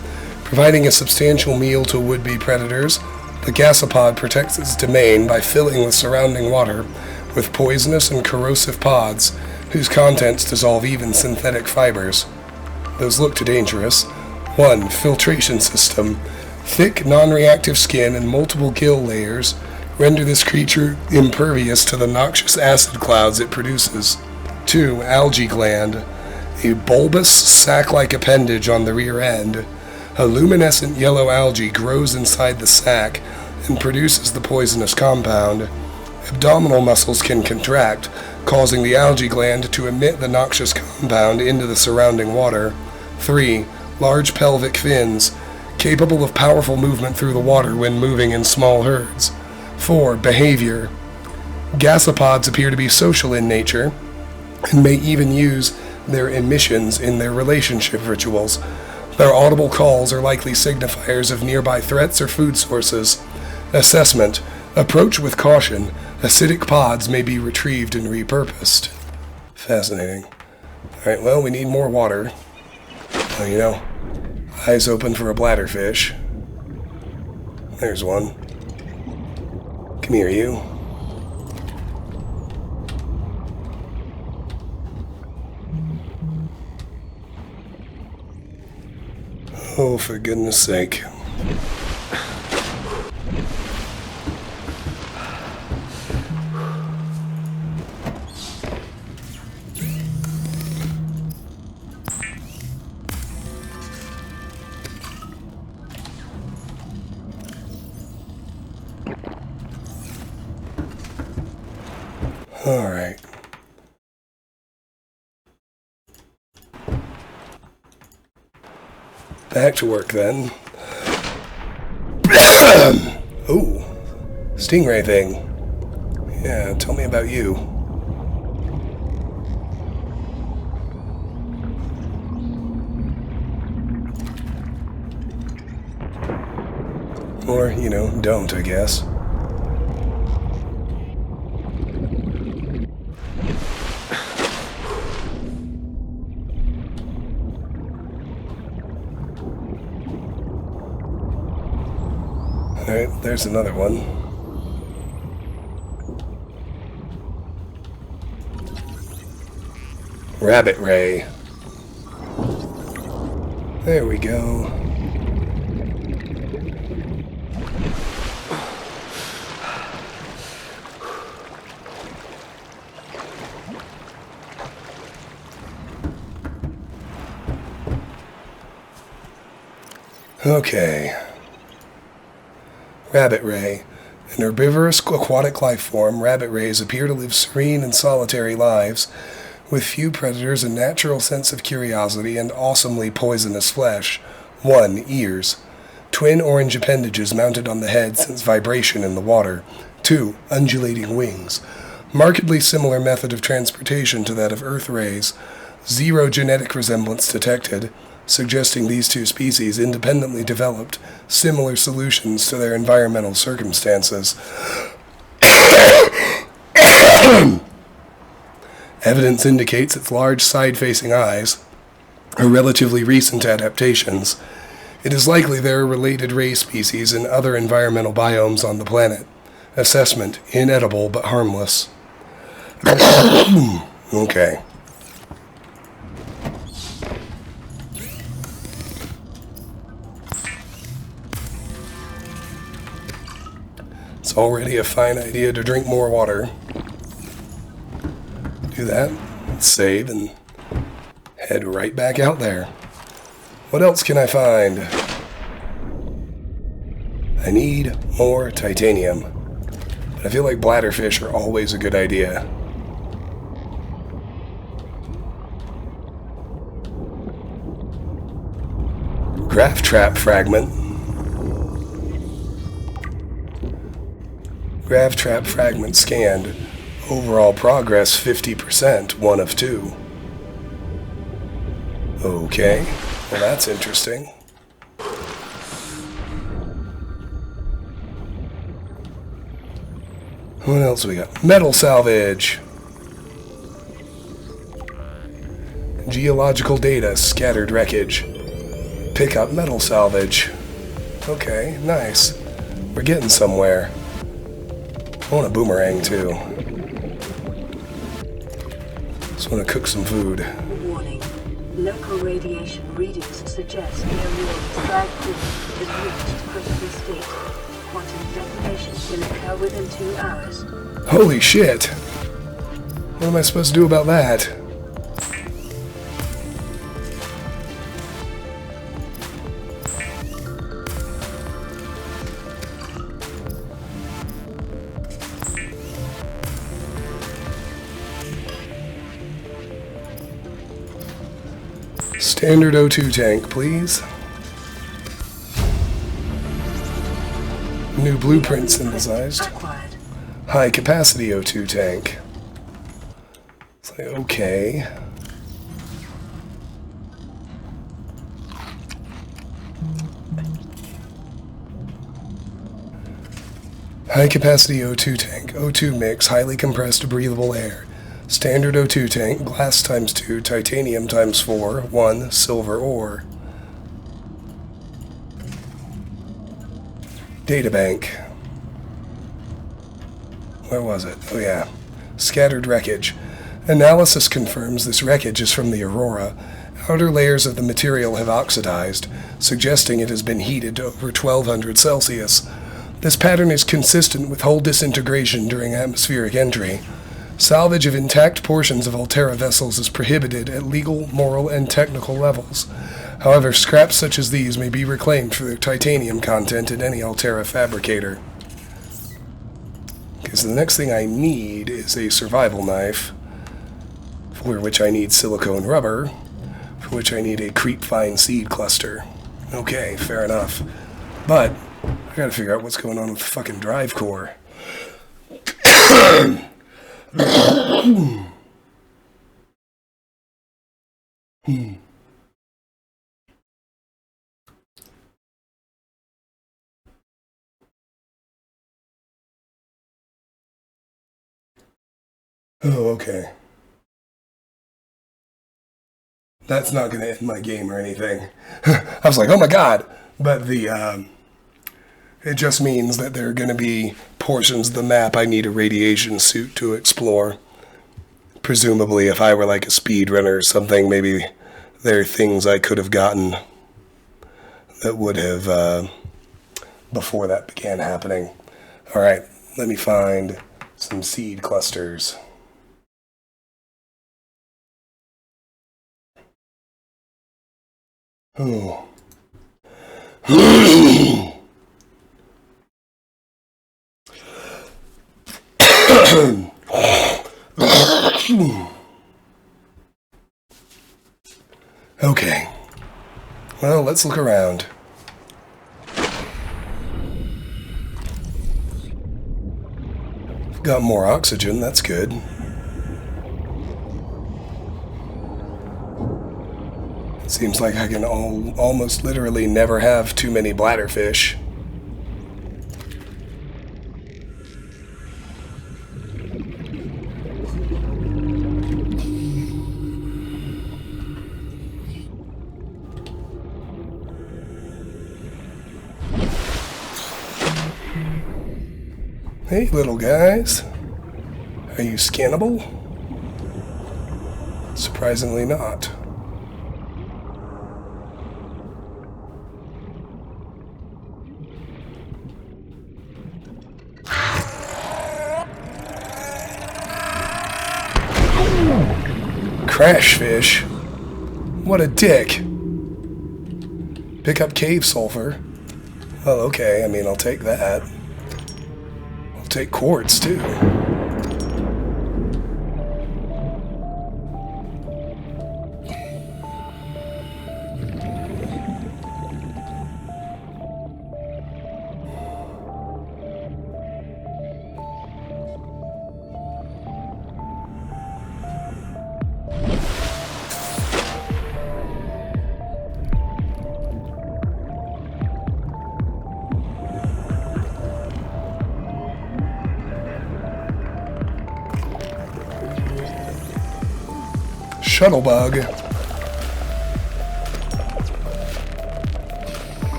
providing a substantial meal to would-be predators, The gasopod protects its domain by filling the surrounding water with poisonous and corrosive pods whose contents dissolve even synthetic fibers. Those look too dangerous. 1. Filtration system. Thick, non-reactive skin and multiple gill layers render this creature impervious to the noxious acid clouds it produces. 2. Algae Gland. A bulbous, sac-like appendage on the rear end. A luminescent yellow algae grows inside the sac and produces the poisonous compound. Abdominal muscles can contract, causing the algae gland to emit the noxious compound into the surrounding water. 3. Large pelvic fins, capable of powerful movement through the water when moving in small herds. 4. Behavior. Gasopods appear to be social in nature and may even use their emissions in their relationship rituals. Their audible calls are likely signifiers of nearby threats or food sources. Assessment. Approach with caution. Acidic pods may be retrieved and repurposed. Fascinating. Alright, well, we need more water. Oh, eyes open for a bladderfish. There's one. Come here, you. Oh, for goodness sake. All right. Back to work then. Ooh, stingray thing. Yeah, tell me about you. Or, don't, I guess. Alright, there's another one. Rabbit ray. There we go. Okay. Rabbit ray. An herbivorous aquatic life form, rabbit rays appear to live serene and solitary lives, with few predators, a natural sense of curiosity, and awesomely poisonous flesh. 1. Ears. Twin orange appendages mounted on the head sense vibration in the water. 2. Undulating wings. Markedly similar method of transportation to that of Earth rays. 0 genetic resemblance detected, suggesting these two species independently developed similar solutions to their environmental circumstances. Evidence indicates its large side-facing eyes are relatively recent adaptations. It is likely there are related ray species in other environmental biomes on the planet. Assessment: inedible but harmless. Okay. It's already a fine idea to drink more water. Do that, save, and head right back out there. What else can I find? I need more titanium. But I feel like bladderfish are always a good idea. Graft trap fragment. Graft trap fragment scanned. Overall progress 50%, 1 of 2. Okay, well that's interesting. What else we got? Metal salvage. Geological data, scattered wreckage. Pick up metal salvage. Okay, nice. We're getting somewhere. I want a boomerang, too. Just want to cook some food.
Warning. Local radiation readings suggest the Auroria's drive core has reached critical state. Quantum detonation will occur within 2 hours.
Holy shit! What am I supposed to do about that? Standard O2 tank, please. New blueprint synthesized. High capacity O2 tank. It's like, okay. High capacity O2 tank. O2 mix, highly compressed breathable air. Standard O2 tank, glass times 2, titanium times 4, 1 silver ore. Databank. Where was it? Oh yeah. Scattered wreckage. Analysis confirms this wreckage is from the Aurora. Outer layers of the material have oxidized, suggesting it has been heated to over 1200 Celsius. This pattern is consistent with hull disintegration during atmospheric entry. Salvage of intact portions of Alterra vessels is prohibited at legal, moral, and technical levels. However, scraps such as these may be reclaimed for their titanium content at any Alterra fabricator. Okay, so the next thing I need is a survival knife, for which I need silicone rubber, for which I need a creepvine seed cluster. Okay, fair enough. But I gotta figure out what's going on with the fucking drive core. Oh, okay. That's not going to end my game or anything. I was like, oh my god. But it just means that there are going to be portions of the map I need a radiation suit to explore. Presumably, if I were like a speedrunner or something, maybe there are things I could have gotten that would have, before that began happening. Alright, let me find some seed clusters. Oh. Okay. Well, let's look around. Got more oxygen, that's good. Seems like I can almost literally never have too many bladderfish. Hey, little guys. Are you scannable? Surprisingly not. Crash fish? What a dick. Pick up cave sulfur. Well, okay, I mean, I'll take that. I'll take quartz, too. Shuttlebug.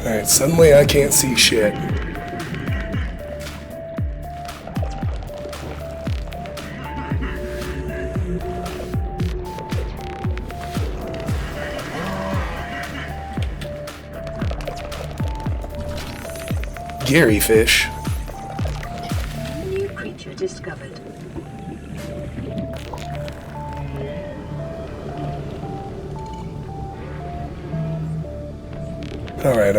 Alright, Alright, suddenly I can't see shit. Gary fish.
New creature discovered.
Alright.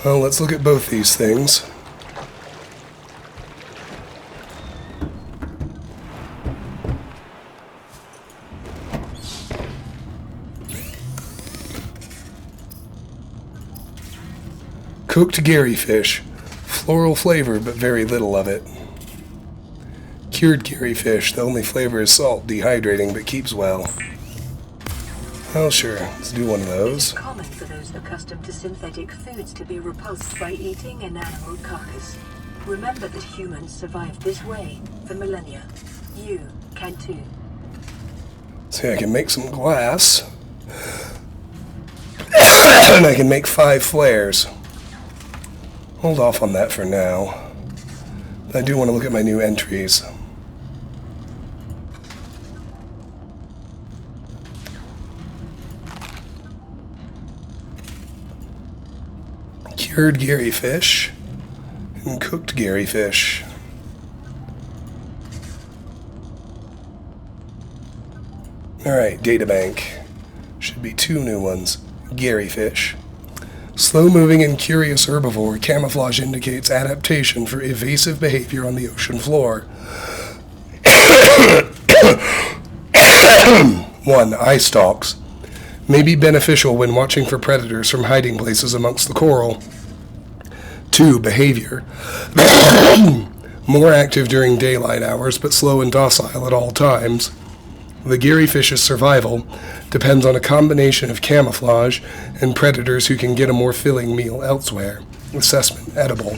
Well, let's look at both these things. Cooked Gary fish. Floral flavor, but very little of it. Cured Gary fish. The only flavor is salt, dehydrating, but keeps well. Oh, sure. Let's do one of those.
It's common for those accustomed to synthetic foods to be repulsed by eating an animal carcass. Remember that humans survived this way for millennia. You can too.
See, I can make some glass. And I can make 5 flares. Hold off on that for now. I do want to look at my new entries. Cured Gary fish and cooked Gary fish. Alright, databank. Should be 2 new ones. Gary fish. Slow-moving and curious herbivore, camouflage indicates adaptation for evasive behavior on the ocean floor. 1. Eye stalks. May be beneficial when watching for predators from hiding places amongst the coral. 2. Behavior. More active during daylight hours, but slow and docile at all times. The Gary fish's survival depends on a combination of camouflage and predators who can get a more filling meal elsewhere. Assessment: edible.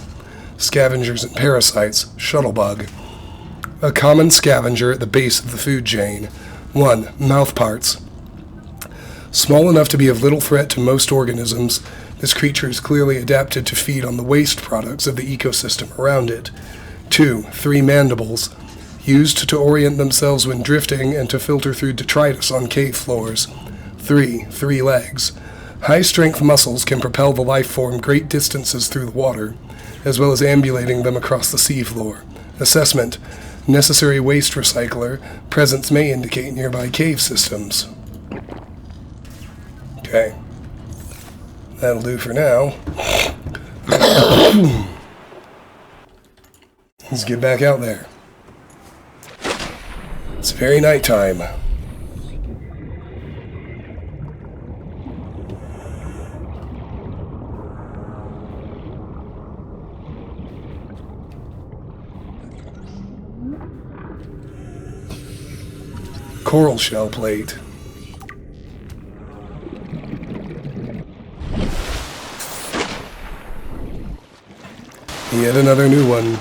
Scavengers and parasites: shuttlebug. A common scavenger at the base of the food chain. 1. Mouth parts. Small enough to be of little threat to most organisms, this creature is clearly adapted to feed on the waste products of the ecosystem around it. 2. 3 mandibles. Used to orient themselves when drifting and to filter through detritus on cave floors. 3. 3 legs. High-strength muscles can propel the life form great distances through the water, as well as ambulating them across the seafloor. Assessment: necessary waste recycler. Presence may indicate nearby cave systems. Okay. That'll do for now. Let's get back out there. It's very nighttime. Coral shell plate. Yet another new one.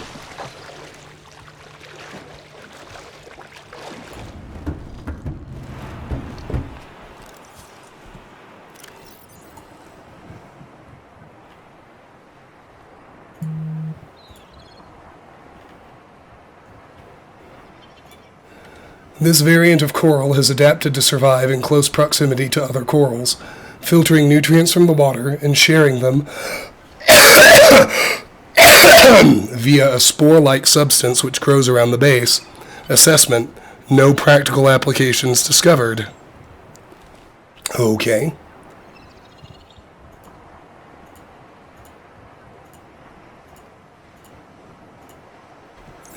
This variant of coral has adapted to survive in close proximity to other corals, filtering nutrients from the water and sharing them via a spore-like substance which grows around the base. Assessment: no practical applications discovered. Okay.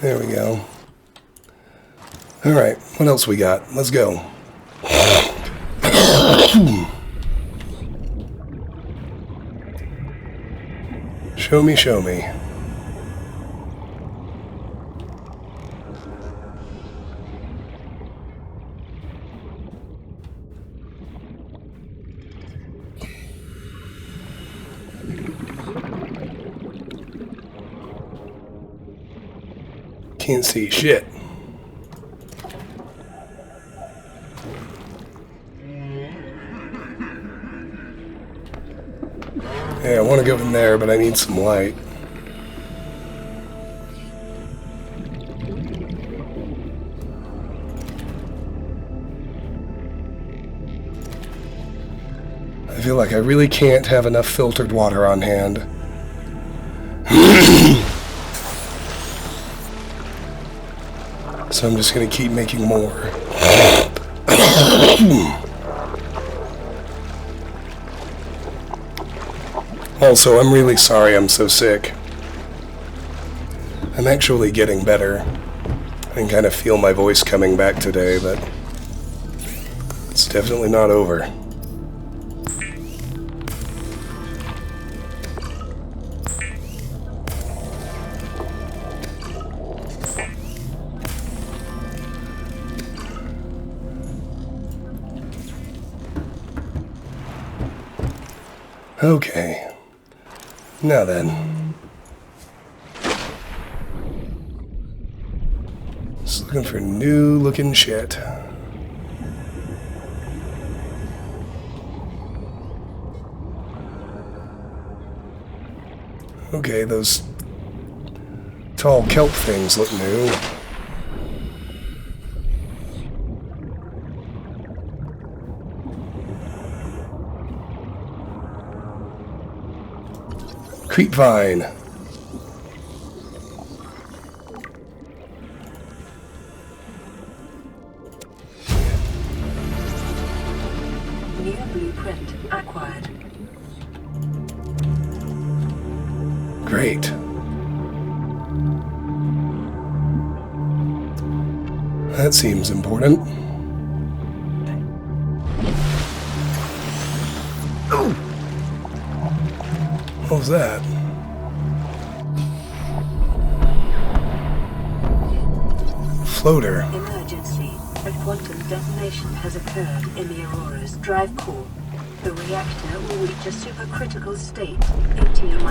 There we go. Alright, what else we got? Let's go. Show me, show me. Can't see shit. Yeah, I want to go in there, but I need some light. I feel like I really can't have enough filtered water on hand. So I'm just going to keep making more. Also, I'm really sorry I'm so sick. I'm actually getting better. I can kind of feel my voice coming back today, but it's definitely not over. Okay. Now then. Just looking for new looking shit. Okay, those tall kelp things look new. Creepvine.
New blueprint acquired.
Great. That seems important. Oh! What was that? Floater.
Emergency. A quantum detonation has occurred in the Aurora's drive core. The reactor will reach a supercritical state in T-10,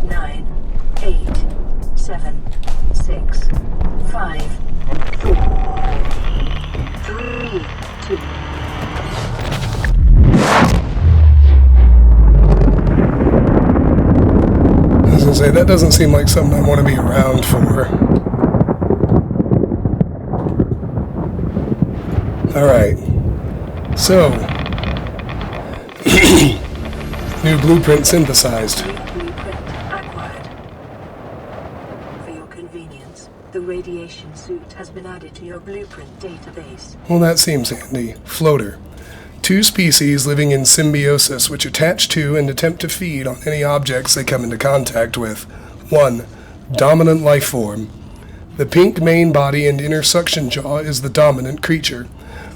9, 8, 7, 6, 5, 4, 3, 2.
I was gonna say, that doesn't seem like something I want to be around for. Alright. So. New blueprint synthesized.
New blueprint acquired. For your convenience, the radiation suit has been added to your blueprint database.
Well, that seems handy. Floater. 2 species living in symbiosis which attach to and attempt to feed on any objects they come into contact with. 1. Dominant life form. The pink main body and inner suction jaw is the dominant creature.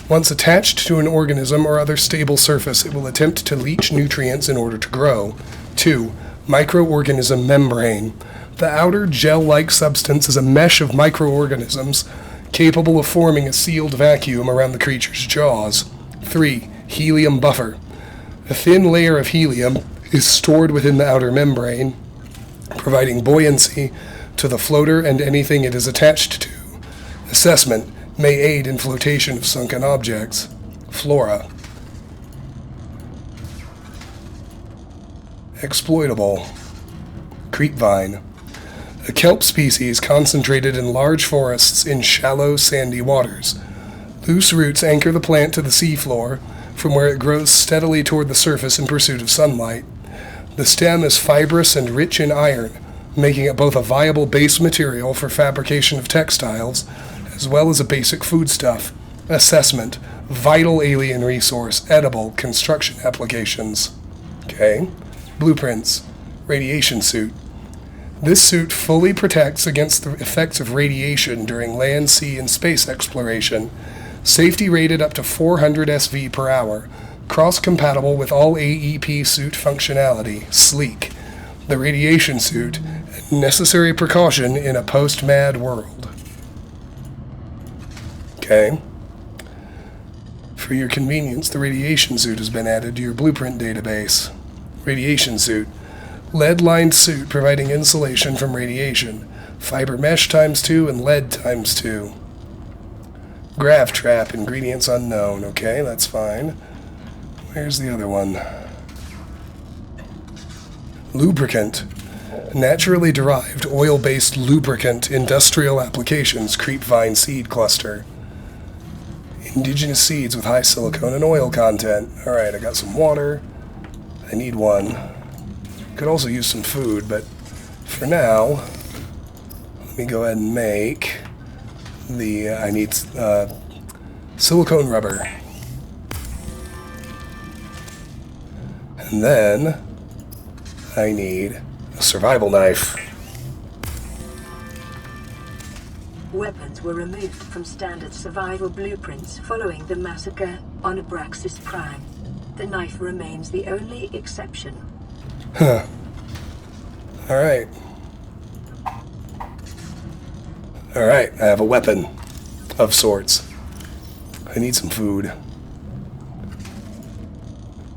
Once attached to an organism or other stable surface, it will attempt to leach nutrients in order to grow. 2. Microorganism membrane. The outer gel-like substance is a mesh of microorganisms capable of forming a sealed vacuum around the creature's jaws. 3. Helium buffer. A thin layer of helium is stored within the outer membrane, providing buoyancy to the floater and anything it is attached to. Assessment may aid in flotation of sunken objects. Flora. Exploitable. Creepvine. A kelp species concentrated in large forests in shallow, sandy waters. Loose roots anchor the plant to the seafloor, from where it grows steadily toward the surface in pursuit of sunlight. The stem is fibrous and rich in iron, making it both a viable base material for fabrication of textiles, as well as a basic foodstuff. Assessment. Vital alien resource. Edible. Construction applications. Okay. Blueprints. Radiation suit. This suit fully protects against the effects of radiation during land, sea, and space exploration. Safety rated up to 400 SV per hour. Cross-compatible with all AEP suit functionality. Sleek. The radiation suit. A necessary precaution in a post-mad world. Okay. For your convenience, the radiation suit has been added to your blueprint database. Radiation suit. Lead-lined suit providing insulation from radiation. Fiber mesh ×2 and lead ×2. Grav trap, ingredients unknown. Okay, that's fine. Where's the other one? Lubricant. Naturally derived oil-based lubricant, industrial applications, creepvine seed cluster. Indigenous seeds with high silicone and oil content. Alright, I got some water. I need one. Could also use some food, but for now, let me go ahead and make the, I need silicone rubber. And then I need a survival knife.
Weapons were removed from standard survival blueprints following the massacre on Abraxas Prime. The knife remains the only exception.
Huh. Alright. Alright, I have a weapon of sorts. I need some food.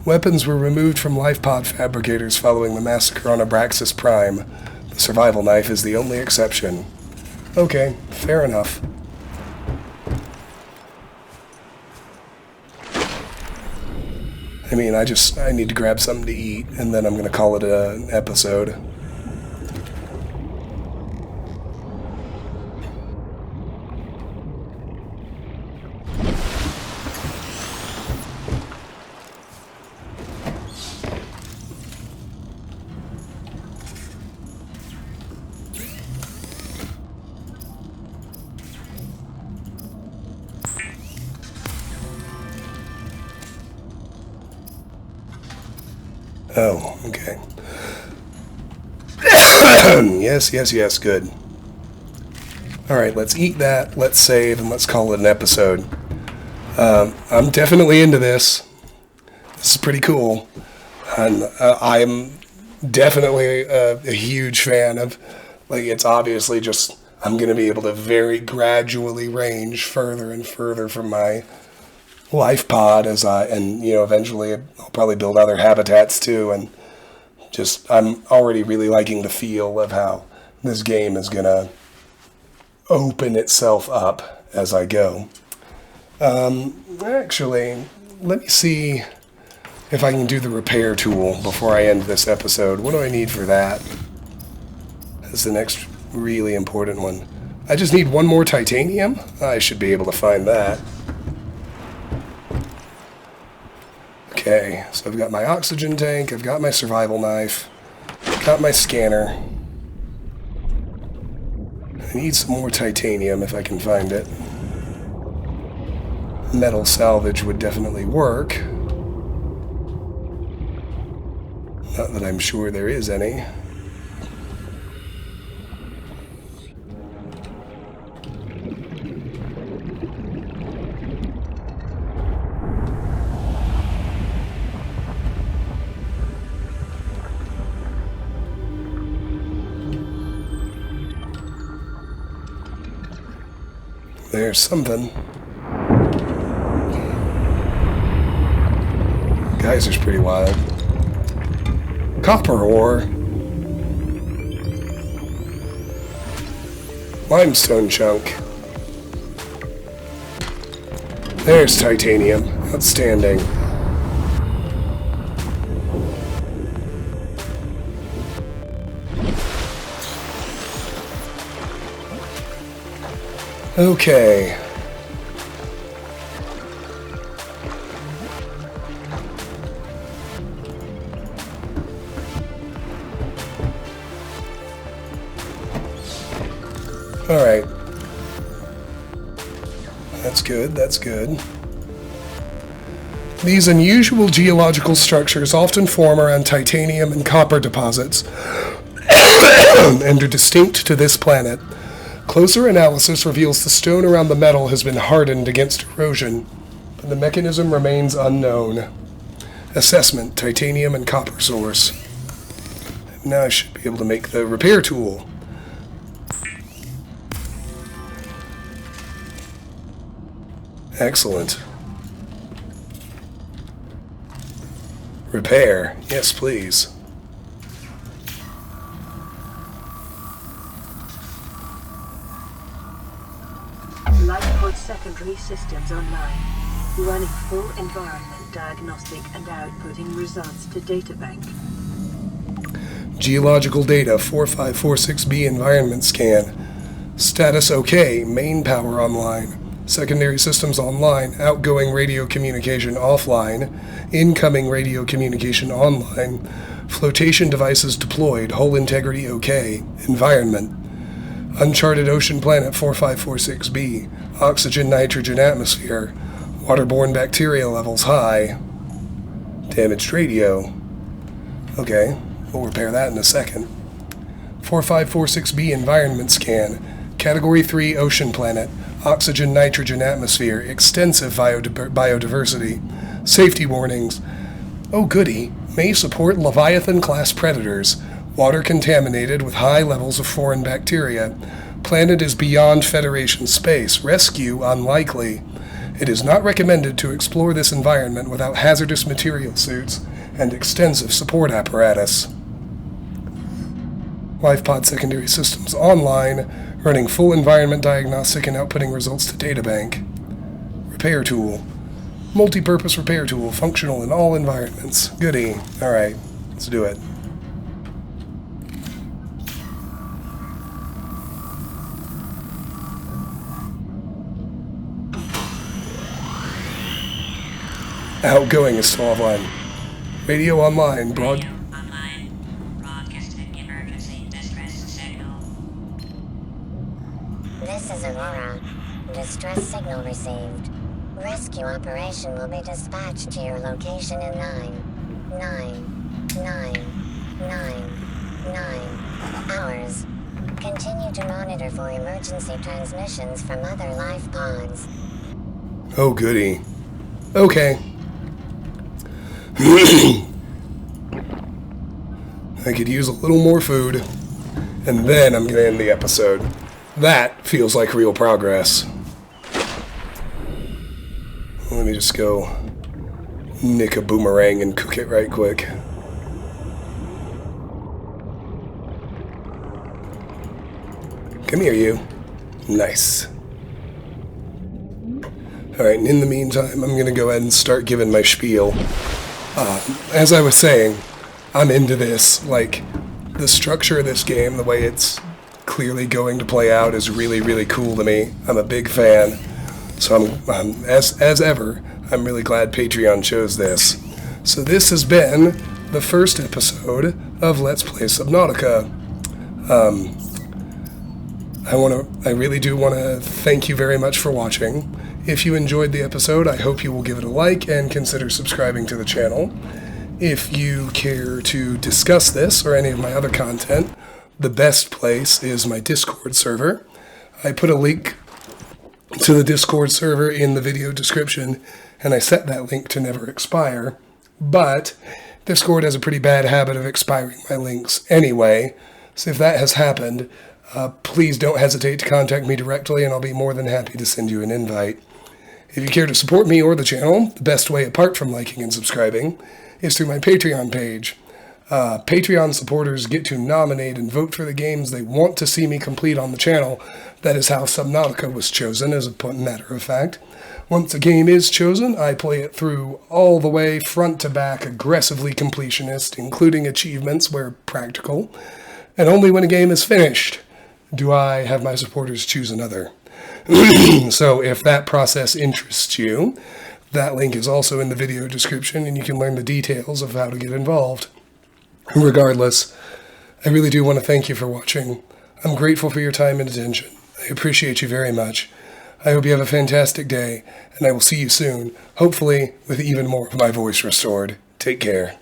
Weapons were removed from Lifepod fabricators following the massacre on Abraxas Prime. The survival knife is the only exception. Okay, fair enough. I mean, I need to grab something to eat, and then I'm going to call it an episode. Oh, okay. Yes, good. Alright, let's eat that, let's save, and let's call it an episode. I'm definitely into this. This is pretty cool. And I'm definitely a huge fan of, like, it's obviously just, I'm going to be able to very gradually range further and further from my Lifepod and eventually I'll probably build other habitats too, and just I'm already really liking the feel of how this game is gonna open itself up as I go. Actually, let me see if I can do the repair tool before I end this episode. What do I need for that? That's the next really important one. I just need one more titanium. I should be able to find that. Okay, so I've got my oxygen tank, I've got my survival knife, I've got my scanner. I need some more titanium if I can find it. Metal salvage would definitely work. Not that I'm sure there is any. There's something. Geyser's pretty wild. Copper ore. Limestone chunk. There's titanium. Outstanding. Okay. Alright. That's good, that's good. These unusual geological structures often form around titanium and copper deposits and are distinct to this planet. Closer analysis reveals the stone around the metal has been hardened against erosion, but the mechanism remains unknown. Assessment, titanium and copper source. Now I should be able to make the repair tool. Excellent. Repair. Yes, please.
secondary systems online. Running full environment diagnostic and outputting results to databank.
Geological data 4546B environment scan. Status OK, main power online. Secondary systems online, outgoing radio communication offline, incoming radio communication online, flotation devices deployed, hull integrity OK, environment. Uncharted ocean planet 4546B, oxygen nitrogen atmosphere, waterborne bacteria levels high, damaged radio. Okay, we'll repair that in a second. 4546B environment scan, category 3 ocean planet, oxygen nitrogen atmosphere, extensive biodiversity, safety warnings. Oh goody, may support Leviathan-class predators, water contaminated with high levels of foreign bacteria. Planet is beyond Federation space, rescue unlikely. It is not recommended to explore this environment without hazardous material suits and extensive support apparatus. Lifepod secondary systems online, running full environment diagnostic and outputting results to databank. Repair tool. Multi-purpose repair tool, functional in all environments. Goody. Alright, let's do it. Outgoing is still offline. Radio online,
broadcasting emergency distress signal. This is Aurora. Distress signal received. Rescue operation will be dispatched to your location in 9 hours. Continue to monitor for emergency transmissions from other life pods.
Oh goody. Okay. I could use a little more food, and then I'm going to end the episode. That feels like real progress. Let me just go nick a boomerang and cook it right quick. Come here, you. Nice. Alright, and in the meantime, I'm going to go ahead and start giving my spiel. As I was saying, I'm into this. Like, the structure of this game, the way it's clearly going to play out is really, really cool to me. I'm a big fan. So I'm as ever, I'm really glad Patreon chose this. So this has been the first episode of Let's Play Subnautica. I really do want to thank you very much for watching. If you enjoyed the episode, I hope you will give it a like and consider subscribing to the channel. If you care to discuss this or any of my other content, the best place is my Discord server. I put a link to the Discord server in the video description, and I set that link to never expire. But Discord has a pretty bad habit of expiring my links anyway, so if that has happened, please don't hesitate to contact me directly, and I'll be more than happy to send you an invite. If you care to support me or the channel, the best way apart from liking and subscribing is through my Patreon page. Patreon supporters get to nominate and vote for the games they want to see me complete on the channel. That is how Subnautica was chosen, as a matter of fact. Once a game is chosen, I play it through all the way, front to back, aggressively completionist, including achievements where practical. And only when a game is finished do I have my supporters choose another. So if that process interests you, that link is also in the video description, and you can learn the details of how to get involved. Regardless, I really do want to thank you for watching. I'm grateful for your time and attention. I appreciate you very much. I hope you have a fantastic day, and I will see you soon, hopefully with even more of my voice restored. Take care.